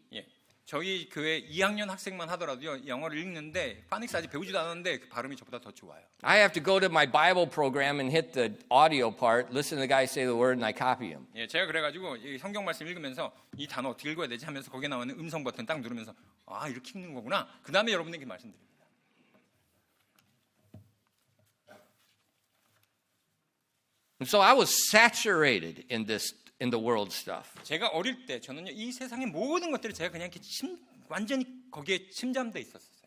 저희 교회 2학년 학생만 하더라도요 영어를 읽는데 파닉스 아직 배우지도 않았는데 그 발음이 저보다 더 좋아요. I have to go to my Bible program and hit the audio part, listen to the guy say the word, and I copy him. 제가 그래가지고 이 성경 말씀 읽으면서 이 단어 어떻게 읽어야 되지 하면서 거기에 나오는 음성 버튼 딱 누르면서 아 이렇게 읽는 거구나. 그 다음에 여러분에게 말씀드립니다. And so I was saturated in the world stuff. 제가 어릴 때 저는요 이 세상의 모든 것들을 제가 그냥 이렇게 완전히 거기에 침잠돼 있었어요.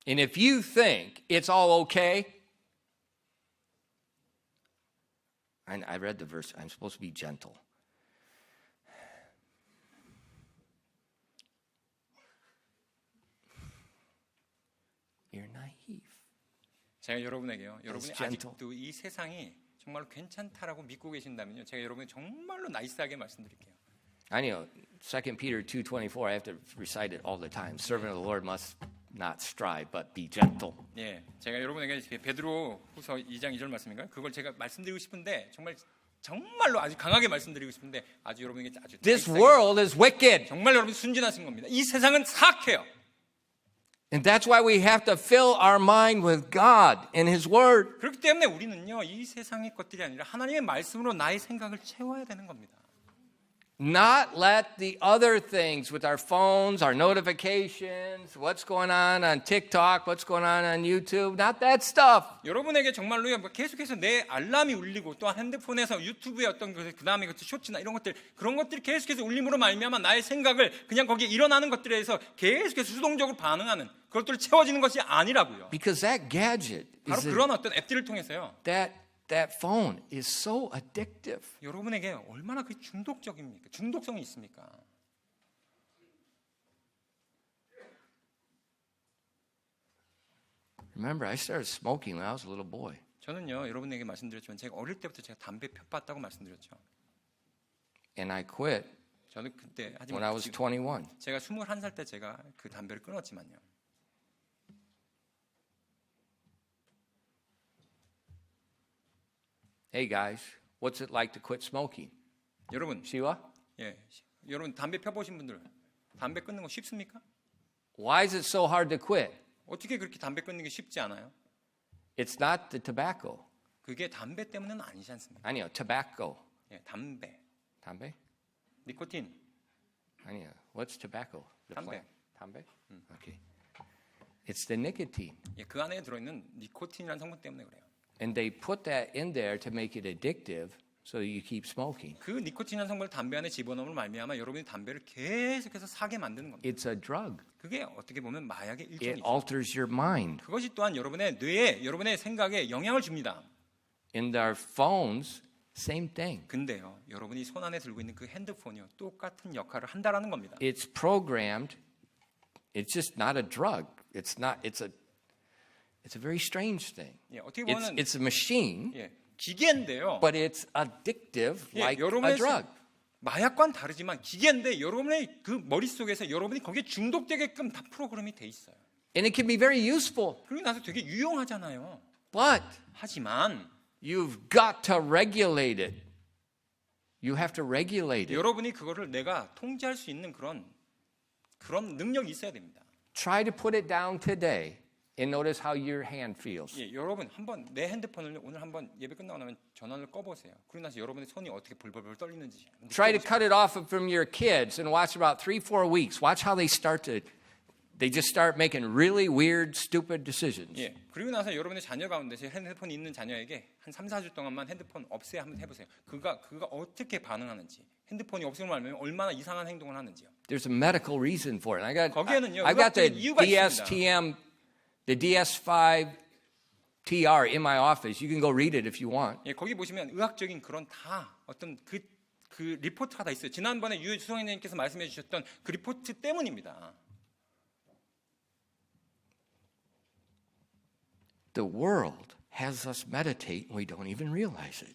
And if you think it's all okay, I read the verse, I'm supposed to be gentle. You're naive. 제가 여러분에게요. 여러분이 gentle. 아직도 이 세상이 정말로 괜찮다라고 믿고 계신다면요. 제가 여러분이 정말로 나이스하게 말씀드릴게요. I know 2 Peter 2:24 I have to recite it all the time. Servant of the Lord must not strive but be gentle. 제가 여러분에게 베드로후서 2장 2절 말씀인가요? 그걸 제가 말씀드리고 싶은데 정말로 아주 강하게 말씀드리고 싶은데 아주 여러분에게 아주 This 나이스하게, world is wicked. 정말 여러분 순진하신 겁니다. 이 세상은 사악해요. And that's why we have to fill our mind with God and His Word. 그렇기 때문에 우리는요 이 세상의 것들이 아니라 하나님의 말씀으로 나의 생각을 채워야 되는 겁니다. Not let the other things with our phones, our notifications, what's going on TikTok, what's going on YouTube, not that stuff. 여러분에게 정말로요 계속해서 내 알람이 울리고 또 핸드폰에서 유튜브의 어떤 그 다음에 그 쇼츠나 이런 것들 그런 것들이 계속해서 울림으로 말미암아 나의 생각을 그냥 거기에 일어나는 것들에 대해서 계속해서 수동적으로 반응하는 그것들을 채워지는 것이 아니라고요. Because that gadget 바로 is 그런 어떤 앱들을 통해서요. that phone is so addictive. 여러분에게 얼마나 그 중독적입니까? 중독성이 있습니까? Remember, I started smoking when I was a little boy. 저는요 여러분에게 말씀드렸지만 제가 어릴 때부터 제가 담배 펴봤다고 말씀드렸죠. And I quit 저는 그때 when 하지만 I was 21. 제가 21살 때 제가 그 담배를 끊었지만요. Hey guys, what's it like to quit smoking? 여러분, Sheila? 여러분 담배 펴보신 분들 담배 끊는 거 쉽습니까? Why is it so hard to quit? 어떻게 그렇게 담배 끊는 게 쉽지 않아요? It's not the tobacco. 그게 담배 때문은 아니지 않습니까? 아니요, tobacco. 담배, 담배? 니코틴, 아니요. What's tobacco? The 담배. plant. 담배? Okay. It's the nicotine. 그 안에 들어있는 니코틴이라는 성분 때문에 그래요. And they put that in there to make it addictive so you keep smoking. 그 니코틴이라는 성분을 담배 안에 집어넣음으로 말미암아 여러분이 담배를 계속해서 사게 만드는 겁니다. It's a drug. 그게 어떻게 보면 마약의 It 일종이죠. alters your mind. 그것이 또한 여러분의 뇌에 여러분의 생각에 영향을 줍니다. In our phones, same thing. 근데요, 여러분이 손 안에 들고 있는 그 핸드폰이요, 똑같은 역할을 한다라는 겁니다. It's programmed. It's just not a drug. It's a very strange thing. 예, 어떻게 보면 It's a machine, 예, 기계인데요. but it's addictive 예, like a 여러분의 drug. 마약과는 다르지만 기계인데 여러분의 그 머릿속에서 여러분이 거기에 중독되게끔 다 프로그램이 돼 있어요. And it can be very useful. 그리고 나서 되게 유용하잖아요. But 하지만 you've got to regulate it. You have to regulate it. 여러분이 그거를 내가 통제할 수 있는 그런 능력이 있어야 됩니다. Try to put it down today and notice how your hand feels. 예, 여러분 한번 내 핸드폰을 오늘 한번 예배 끝나고 나면 전원을 꺼보세요. 그리고 나서 여러분의 손이 어떻게 벌벌 떨리는지. Try to cut it off from your kids and watch about 3-4 weeks. Watch how they just start making really weird, stupid decisions. 예, 그리고 나서 여러분의 자녀 가운데 제 핸드폰이 있는 자녀에게 한 3-4주 동안만 핸드폰 없애야 한번 해보세요. 그가 어떻게 반응하는지, 핸드폰이 없음을 알면 얼마나 이상한 행동을 하는지요. There's a medical reason for it. 거기에는요, I got the 의학적인 이유가 DSTM, the DS5TR in my office. You can go read it if you want. 예, 거기 보시면 의학적인 그런 다 어떤 그 리포트가 다 있어요. 지난번에 유수성님께서 말씀해 주셨던 그 리포트 때문입니다. The world has us meditate and we don't even realize it.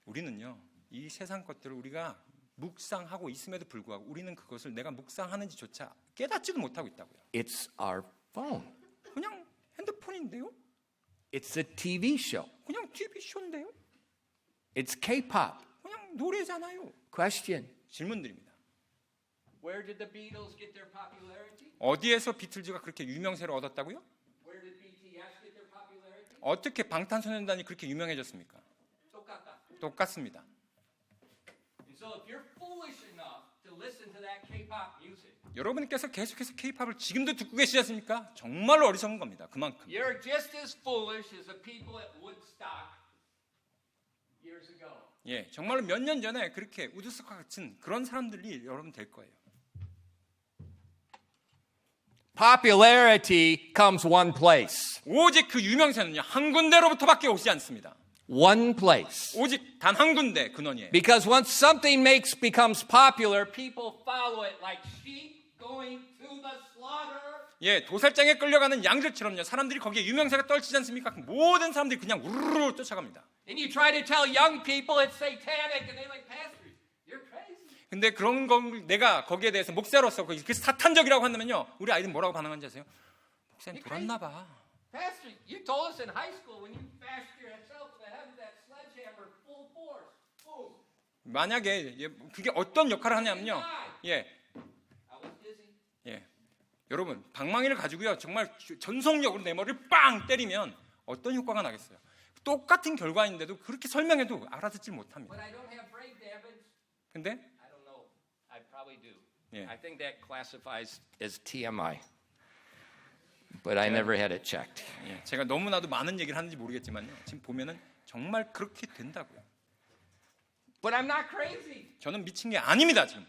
우리는요, 이 세상 것들을 우리가 묵상하고 있음에도 불구하고 우리는 그것을 내가 묵상하는지조차 깨닫지도 못하고 있다고요. It's our phone. 그냥 핸드폰인데요? It's a TV show. 그냥 TV 쇼인데요? It's K-pop. 그냥 노래잖아요. Question. 질문드립니다. Where did the Beatles get their popularity? 어디에서 비틀즈가 그렇게 유명세를 얻었다고요? Where did BTS get their popularity? 어떻게 방탄소년단이 그렇게 유명해졌습니까? 똑같습니다. And so if you're foolish enough to listen to that K-pop music, 여러분께서 계속해서 K-팝을 지금도 듣고 계시지 않습니까? 정말로 어리석은 겁니다. 그만큼. you're just as foolish as the people at Woodstock years ago. 예, 정말로 몇 년 전에 그렇게 우드스카 같은 그런 사람들이 여러분 될 거예요. Popularity comes one place. 오직 그 유명세는요, 한 군데로부터밖에 오지 않습니다. One place. 오직 단 한 군데 근원이에요. Because once something becomes popular, people follow it like sheep going to the slaughter. 예, 도살장에 끌려가는 양들처럼요, 사람들이 거기에 유명세가 떨치지 않습니까? 모든 사람들이 그냥 우르르 쫓아갑니다. And you try to tell young people it's satanic, and they're like, Pastor, you're crazy. 근데 그런 걸 내가 거기에 대해서 목사로서 그 사탄적이라고 한다면요, 우리 아이들은 뭐라고 반응하는지 아세요? 목사님 돌았나 봐. Pastor, you told us in high school when you bashed yourself in the head with that sledgehammer full force. Boom. 만약에 그게 어떤 역할을 하냐면요, 예, I was dizzy. 예, 여러분 방망이를 가지고요, 정말 전속력으로 내 머리를 빵 때리면 어떤 효과가 나겠어요? 똑같은 결과인데도 그렇게 설명해도 알아듣지 못합니다. But I don't have brain damage. 근데 I don't know. I probably do. Yeah. I think that classifies as TMI. But I never had it checked. 예, 제가 너무나도 많은 얘기를 하는지 모르겠지만요, 지금 보면은 정말 그렇게 된다고요. But I'm not crazy. 저는 미친 게 아닙니다, 지금.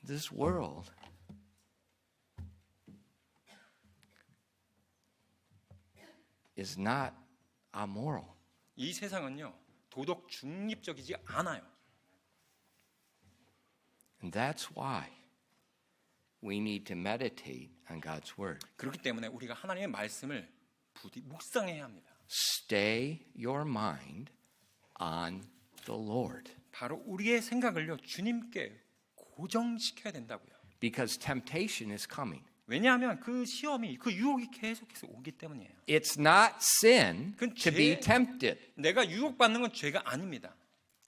This world is not amoral. 이 세상은요, 도덕 중립적이지 않아요. And that's why we need to meditate on God's word. 그렇기 때문에 우리가 하나님의 말씀을 부디 묵상해야 합니다. Stay your mind on the Lord. 바로 우리의 생각을요, 주님께 고정시켜야 된다고요. Because temptation is coming. 왜냐하면 그 시험이, 그 유혹이 계속해서 오기 때문이에요. It's not sin 그건 to be 죄- tempted. 내가 유혹받는 건 죄가 아닙니다.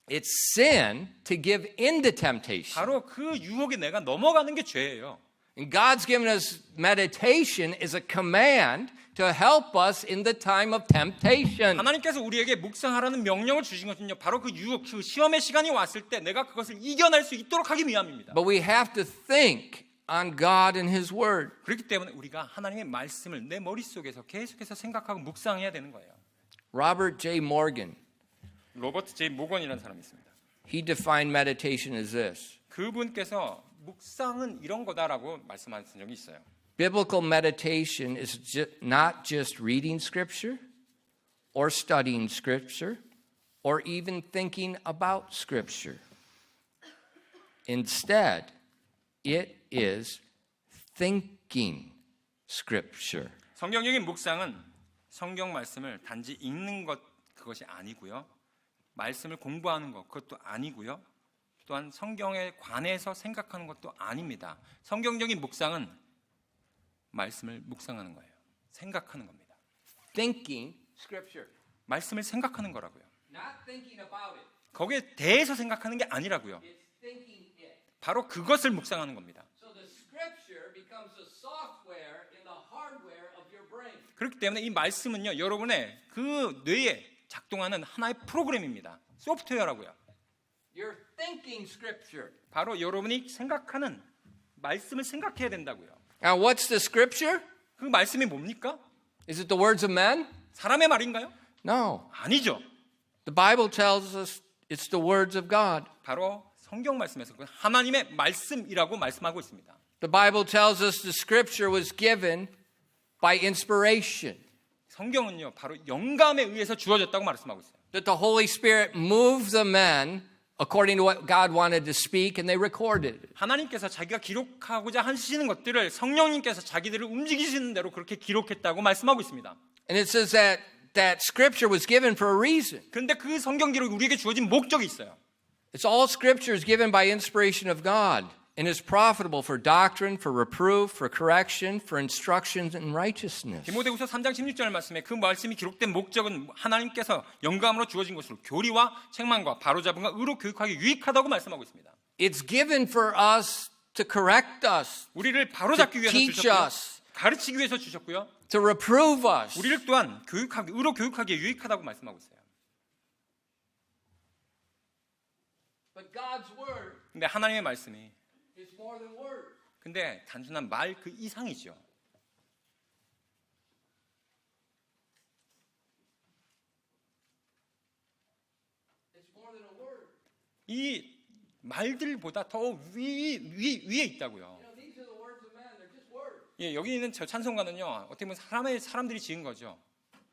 It's sin to give in to temptation. 바로 그 유혹에 내가 넘어가는 게 죄예요. And God's given us meditation as a command to help us in the time of temptation. 하나님께서 우리에게 묵상하라는 명령을 주신 것은요, 바로 그 유혹, 그 시험의 시간이 왔을 때 내가 그것을 이겨낼 수 있도록 하기 위함입니다. But we have to think on God and His Word. 그렇기 때문에 우리가 하나님의 말씀을 내 머릿속에서 계속해서 생각하고 묵상해야 되는 거예요. Robert J. Morgan, 로버트 제이 모건이라는 사람이 있습니다. he defined meditation as this. 그분께서 묵상은 이런 거다라고 말씀하신 적이 있어요. Biblical meditation is not just reading Scripture or studying Scripture or even thinking about Scripture. Instead, it is thinking Scripture. 성경적인 묵상은 성경 말씀을 단지 읽는 것 그것이 아니고요. 말씀을 공부하는 것 그것도 아니고요. 또한 성경에 관해서 생각하는 것도 아닙니다. 성경적인 묵상은 말씀을 묵상하는 거예요. 생각하는 겁니다. Thinking Scripture. 말씀을 생각하는 거라고요. Not thinking about it. 거기에 대해서 생각하는 게 아니라고요. It's thinking it. 바로 그것을 묵상하는 겁니다. So the Scripture becomes the software in the hardware of your brain. 그렇기 때문에 이 말씀은요. 여러분의 그 뇌에 작동하는 하나의 프로그램입니다. 소프트웨어라고요. You're thinking Scripture. 바로 여러분이 생각하는 말씀을 생각해야 된다고요. Now, what's the Scripture? 그 말씀이 뭡니까? Is it the words of men? 사람의 말인가요? No. 아니죠. The Bible tells us it's the words of God. 바로 성경 말씀에서 그 하나님의 말씀이라고 말씀하고 있습니다. The Bible tells us the Scripture was given by inspiration. 성경은요, 바로 영감에 의해서 주어졌다고 말씀하고 있어요. That the Holy Spirit moved the men according to what God wanted to speak, and they recorded it. 하나님께서 자기가 기록하고자 하시는 것들을 성령님께서 자기들을 움직이시는 대로 그렇게 기록했다고 말씀하고 있습니다. And it says that Scripture was given for a reason. 그런데 그 성경 기록이 우리에게 주어진 목적이 있어요. It's all Scripture is given by inspiration of God and is profitable for doctrine, for reproof, for correction, for instruction in righteousness. 디모데후서 3장 16절 말씀에 그 말씀이 기록된 목적은 하나님께서 영감으로 주어진 것으로 교리와 책망과 바로잡음과 의로 교육하기 유익하다고 말씀하고 있습니다. It's given for us to correct us, 우리를 바로잡기 위해서 teach 주셨고요. us, 가르치기 위해서 주셨고요. to reprove us. 우리를 또한 의로 교육하기에 유익하다고 말씀하고 있어요. But God's word 근데 하나님의 말씀이 is more than words. 근데 단순한 말 그 이상이죠. It's more than a word. 이 말들보다 더 위에 있다고요. You know, these are the words of man. They're just words. 예, 여기 있는 저 찬송가는요. 어떻게 보면 사람들이 지은 거죠.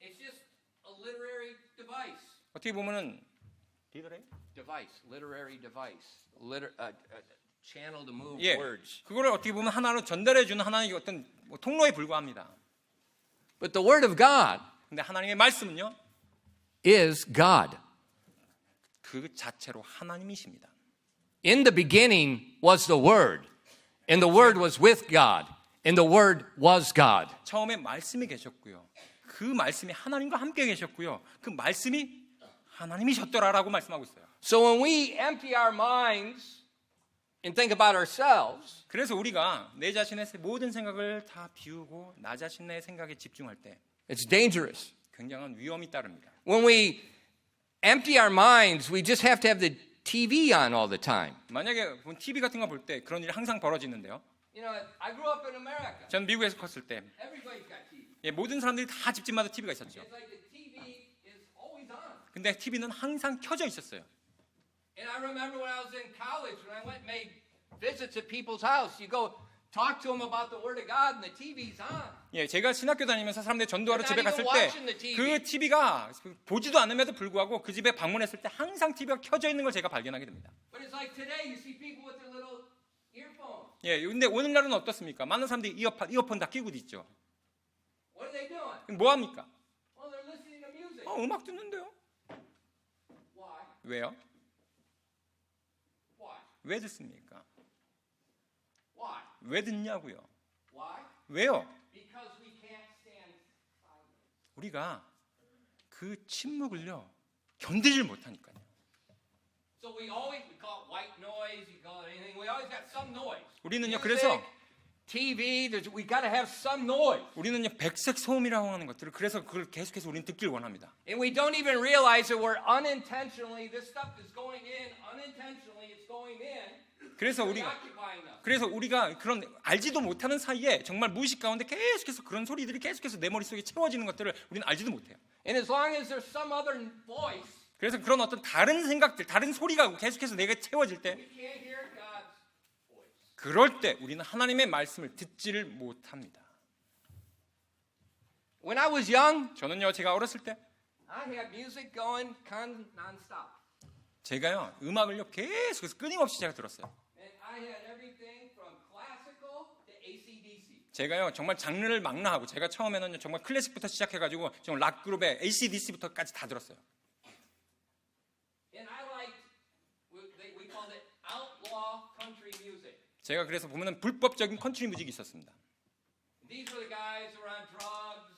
It's just a literary device. 어떻게 보면은 Literary device. Channel to move 예, words. 그거를 어떻게 보면 하나로 전달해 주는 하나의 어떤 통로에 불과합니다. But the word of God 근데 하나님의 말씀은요. is God. 그 자체로 하나님이십니다. In the beginning was the Word, and the Word was with God, and the Word was God. 처음에 말씀이 계셨고요. 그 말씀이 하나님과 함께 계셨고요. 그 말씀이 하나님이셨더라라고 말씀하고 있어요. So when we empty our minds and think about ourselves, 그래서 우리가 내 자신의 모든 생각을 다 비우고 나 자신의 생각에 집중할 때 it's dangerous. 굉장한 위험이 따릅니다. When we empty our minds, we just have to have the TV on all the time. 만약에 TV 같은 거 볼 때 그런 일이 항상 벌어지는데요. You know, I grew up in America. 전 미국에서 컸을 때 Everybody's got TV. 예, 모든 사람들이 다 집집마다 TV가 있었죠. It's like the TV is always on. 근데 TV는 항상 켜져 있었어요. And I remember when I was in college, when I went and made visits at people's house, you go talk to them about the Word of God and the TV's on. 예, 제가 신학교 다니면서 사람들 전도하러 They're 집에 not 갔을 even 때 watching the TV. 그 TV가 보지도 않음에도 불구하고 그 집에 방문했을 때 항상 TV가 켜져 있는 걸 제가 발견하게 됩니다. But it's like today, you see people with their little earphones. 예, 근데 오늘날은 어떻습니까? 많은 사람들이 이어폰 다 끼고 있죠. What are they doing? 뭐 합니까? Well, they're listening to music. 음악 듣는데요. Why? 왜요? Why? 왜 듣습니까? Why? 왜 듣냐고요? Why? 왜요? Because we can't stand silence. 우리가 그 침묵을요 견디질 못하니까요. So we call it white noise, you call it anything. We always got some noise. 우리는요 Music, 그래서 TV, we got to have some noise. 우리는요 백색 소음이라고 하는 것들을 그래서 그걸 계속해서 우리는 듣길 원합니다. And we don't even realize that we're unintentionally, this stuff is going in, unintentionally it's going in 그래서 occupying us. 우리가 그런 알지도 못하는 사이에 정말 무의식 가운데 계속해서 그런 소리들이 계속해서 내 머릿속에 채워지는 것들을 우리는 알지도 못해요. And as long as there's some other voice, 그래서 그런 어떤 다른 생각들, 다른 소리가 계속해서 내가 채워질 때, we can't hear God's voice. 그럴 때 우리는 하나님의 말씀을 듣지를 못합니다. When I was young, 저는요, 제가 어렸을 때 I had music going non-stop. 제가요, 음악을요 계속해서 끊임없이 제가 들었어요. And I had everything from classical to AC/DC. 제가요 정말 장르를 망라하고 제가 처음에는 정말 클래식부터 시작해가지고 정말 락 그룹의 AC/DC부터까지 다 들었어요. And I liked, we called it outlaw country music. 제가 그래서 보면은 불법적인 컨트리 뮤직이 있었습니다. These were the guys who were on drugs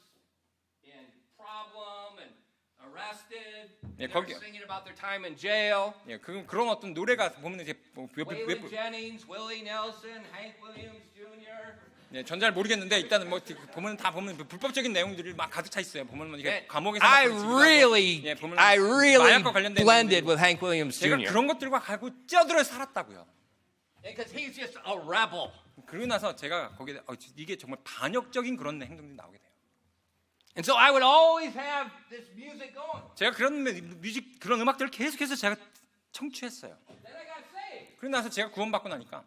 and problem and arrested. 예, They were 거기- singing about their time in jail. 예, 그런 어떤 노래가 보면 이제 Waylon Jennings, Willie Nelson, Hank Williams Jr. 예, 전 잘 모르겠는데 일단은 뭐 보면 다 보면 불법적인 내용들이 막 가득 차 있어요. 보면 이게 And 감옥에서 I 막 그런 really, 예, 보면 I really 마약과 관련된 blended 내용들이- with Hank Williams 제가 Jr. 그런 것들과 가고 찌어들어 살았다고요. Because he's just a rebel. 그러고 나서 제가 거기에 이게 정말 반역적인 그런 행동들이 나오게 돼요. And so I would always have this music going. 제가 그런 뮤직 그런 음악들을 계속해서 제가 청취했어요. Then I got saved. 그러고 나서 제가 구원받고 나니까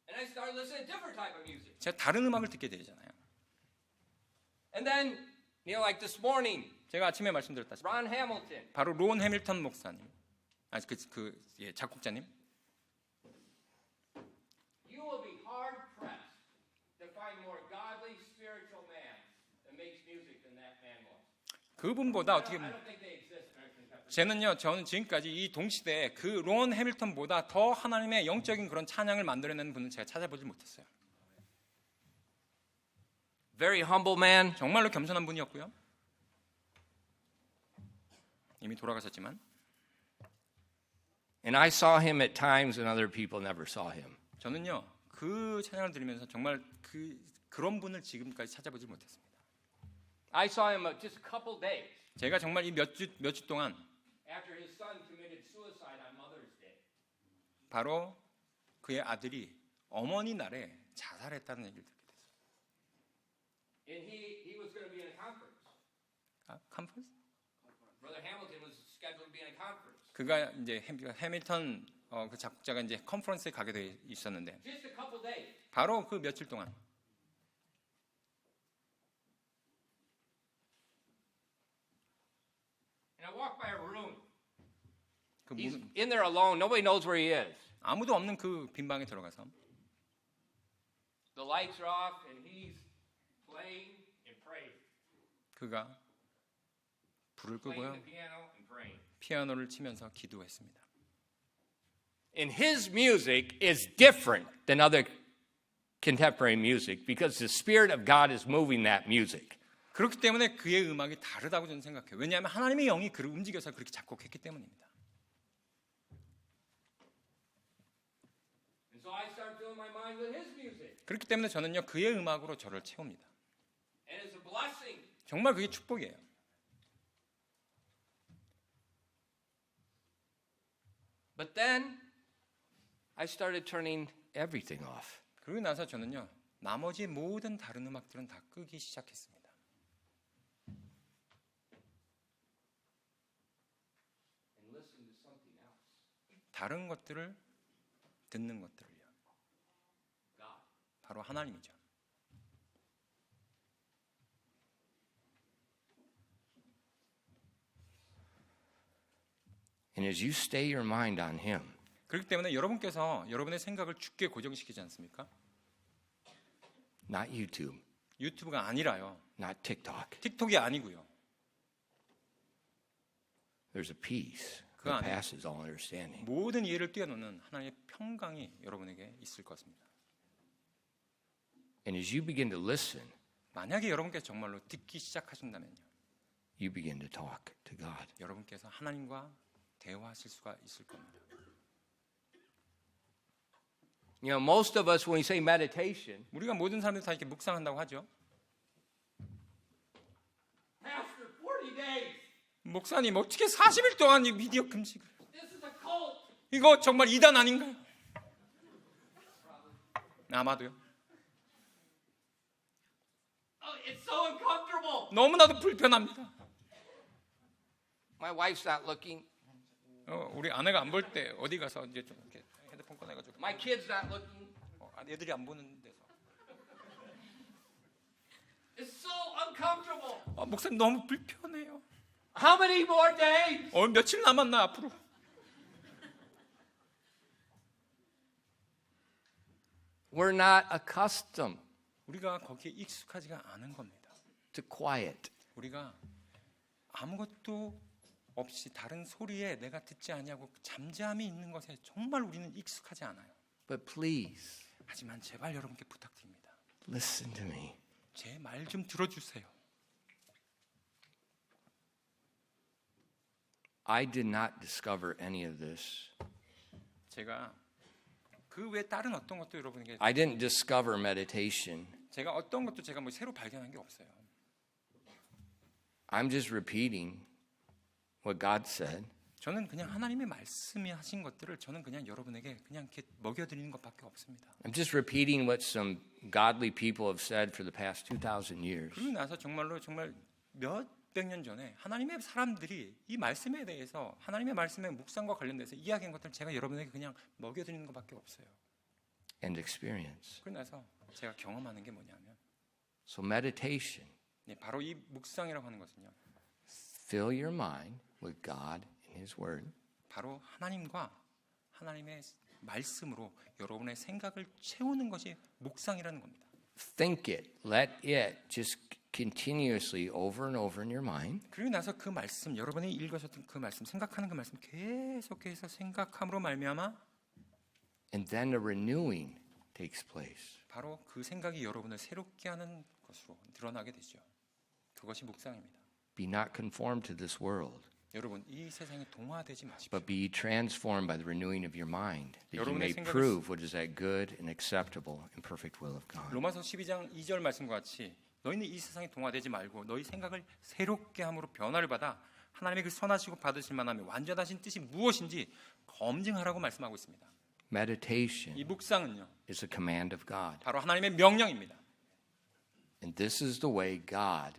And I started listening to different type of music. 제가 다른 음악을 듣게 되잖아요. And then, you know, like this morning, 제가 아침에 말씀드렸다시피 Ron Hamilton. 바로 론 해밀턴 목사님, 예, 작곡자님. You will be hard pressed to find more godly spiritual man that makes music than that man was. 그분보다 어떻게 I 보면 don't think they exist in our contemporary. 저는 지금까지 이 동시대에 그 론 해밀턴보다 더 하나님의 영적인 그런 찬양을 만들어내는 분은 제가 찾아보지 못했어요. Very humble man. 정말로 겸손한 분이었고요. 이미 돌아가셨지만 And I saw him at times when other people never saw him. 저는요 그 찬양을 들으면서 정말 그런 분을 지금까지 찾아보지 못했습니다. I saw him just a couple days 제가 정말 이 몇 주 동안 after his son committed suicide on Mother's Day. 바로 그의 아들이 어머니 날에 자살했다는 얘기를 듣게 됐어요. And he was going to be in a conference. 컨퍼런스? Brother Hamilton was scheduled to be in a conference. 그가 이제 해밀턴 그 작곡자가 이제 컨퍼런스에 가게 돼 있었는데 Just a couple days. 바로 그 며칠 동안 And I walked by a room. 그 He's in there alone. Nobody knows where he is. 아무도 없는 그 빈 방에 들어가서 The lights are off and he's playing and praying. 그가 불을 Playing 끄고요 the piano and praying. 피아노를 치면서 기도했습니다. And his music is different than other contemporary music because the Spirit of God is moving that music. 그렇기 때문에 그의 음악이 다르다고 저는 생각해요. 왜냐하면 하나님의 영이 그를 움직여서 그렇게 작곡했기 때문입니다. And so I start filling my mind with his music. 그렇기 때문에 저는요 그의 음악으로 저를 채웁니다. And it's a blessing. 정말 그게 축복이에요. But then I started turning everything off. 그러고 나서 저는요 나머지 모든 다른 음악들은 다 끄기 시작했습니다. And listen to something else. 다른 것들을 듣는 것들을요. God. 바로 하나님이죠. And as you stay your mind on him, 그렇기 때문에 여러분께서 여러분의 생각을 주께 고정시키지 않습니까? not YouTube, 유튜브가 아니라요. not TikTok. 틱톡이 아니고요. There's a peace 그 that 안에 passes all understanding. 모든 이해를 뛰어넘는 하나님의 평강이 여러분에게 있을 것입니다. And as you begin to listen, 만약에 여러분께서 정말로 듣기 시작하신다면요. you begin to talk to God. 여러분께서 하나님과 대화하실 수가 있을 겁니다. You know, most of us, when we say meditation, 우리가 모든 사람들이 다 이렇게 묵상한다고 하죠. Pastor, 40 days. 목사님 어떻게 40일 동안 이 미디어 금식을? This is a cult. 이거 정말 이단 아닌가요? 아마도요. It's so uncomfortable. 너무나도 불편합니다. My wife's not looking. 우리 아내가 안 볼 때 어디 가서 이제 좀 이렇게 핸드폰 꺼내가지고 My kid's not looking. 애들이 안 보는 데서 It's so uncomfortable. 목사님 너무 불편해요. How many more days? 며칠 남았나 앞으로? We're not accustomed 우리가 거기에 익숙하지가 않은 겁니다. to quiet. 우리가 아무것도 없이 다른 소리에 내가 듣지 않냐고 잠잠히 있는 것에 정말 우리는 익숙하지 않아요. But please, 하지만 제발 여러분께 부탁드립니다. listen to me. 제 말 좀 들어주세요. I did not discover any of this. 제가 그 외 다른 어떤 것도 여러분에게 I didn't discover meditation. 제가 어떤 것도 제가 뭐 새로 발견한 게 없어요. I'm just repeating what God said. 저는 그냥 하나님의 말씀이 하신 것들을 저는 그냥 여러분에게 그냥 이렇게 먹여드리는 것밖에 없습니다. I'm just repeating what some godly people have said for the past 2,000 years. 그리고 나서 정말 몇백 년 전에 하나님의 사람들이 이 말씀에 대해서 하나님의 말씀의 묵상과 관련돼서 이야기한 것들을 제가 여러분에게 그냥 먹여드리는 것밖에 없어요. And experience. 그러고 나서 제가 경험하는 게 뭐냐면 So meditation, 바로 이 묵상이라고 하는 것은요. fill your mind with God and His Word. 바로 하나님과 하나님의 말씀으로 여러분의 생각을 채우는 것이 묵상이라는 겁니다. Think it. Let it just continuously over and over in your mind. 그리고 나서 그 말씀, 여러분이 읽으셨던 그 말씀, 생각하는 그 말씀 계속해서 생각함으로 말미암아 And then a renewing takes place. 바로 그 생각이 여러분을 새롭게 하는 것으로 드러나게 되죠. 그것이 묵상입니다. Be not conformed to this world, 여러분 이 세상에 동화되지 마십시오. but be transformed by the renewing of your mind, that you 여러분의 may 생각을 prove what is that good and acceptable and perfect will of God. 로마서 12장 2절 말씀과 같이 너희는 이 세상에 동화되지 말고 너희 생각을 새롭게 함으로 변화를 받아 하나님의 그 선하시고 받으실 만하며 완전하신 뜻이 무엇인지 검증하라고 말씀하고 있습니다. Meditation 이 묵상은요. is a command of God. 바로 하나님의 명령입니다. And this is the way God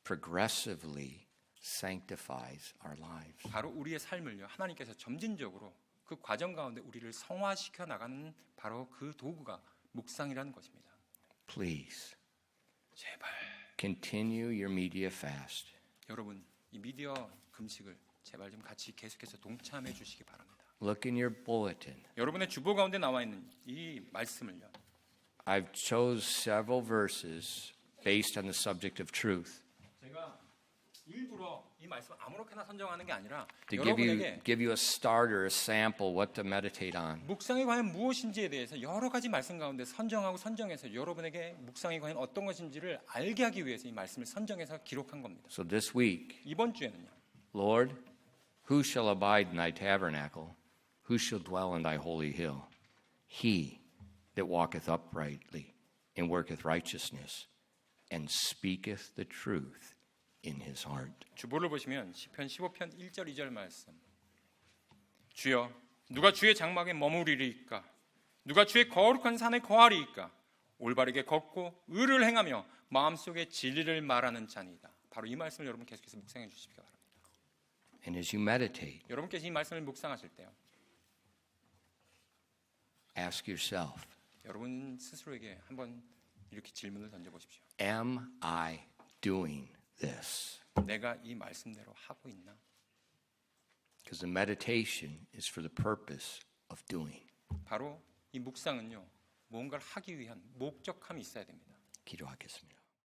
progressively sanctifies our lives. 바로 우리의 삶을요. 하나님께서 점진적으로 그 과정 가운데 우리를 성화시켜 나가는 바로 그 도구가 묵상이라는 것입니다. Please 제발 continue your media fast. 여러분 이 미디어 금식을 제발 좀 같이 계속해서 동참해 주시기 바랍니다. Look in your bulletin. 여러분의 주보 가운데 나와 있는 이 말씀을요. I've chose several verses based on the subject of truth 제가 일부러 이 말씀 아무렇게나 선정하는 게 아니라 to 여러분에게 give you a starter, a sample, what to meditate on. 묵상이 과연 무엇인지에 대해서 여러 가지 말씀 가운데 선정해서 여러분에게 묵상이 과연 어떤 것인지를 알게 하기 위해서 이 말씀을 선정해서 기록한 겁니다. So this week, 이번 주에는요. Lord, who shall abide in thy tabernacle? Who shall dwell in thy holy hill? He that walketh uprightly and worketh righteousness and speaketh the truth in his heart. 주보를 보시면 시편 15편 1절 2절 말씀. 주여 누가 주의 장막에 머무리리이까? 누가 주의 거룩한 산에 거하리이까? 올바르게 걷고 의를 행하며 마음속에 진리를 말하는 자니이다. 바로 이 말씀을 여러분 계속해서 묵상해 주시기 바랍니다. And as you meditate, 여러분께서 이 말씀을 묵상하실 때요. ask yourself, 여러분 스스로에게 한번 이렇게 질문을 던져 보십시오. am I doing this? 내가 이 말씀대로 하고 있나? Because the meditation is for the purpose of doing. 바로 이 묵상은요. 뭔가를 하기 위한 목적함이 있어야 됩니다. 기도하겠습니다.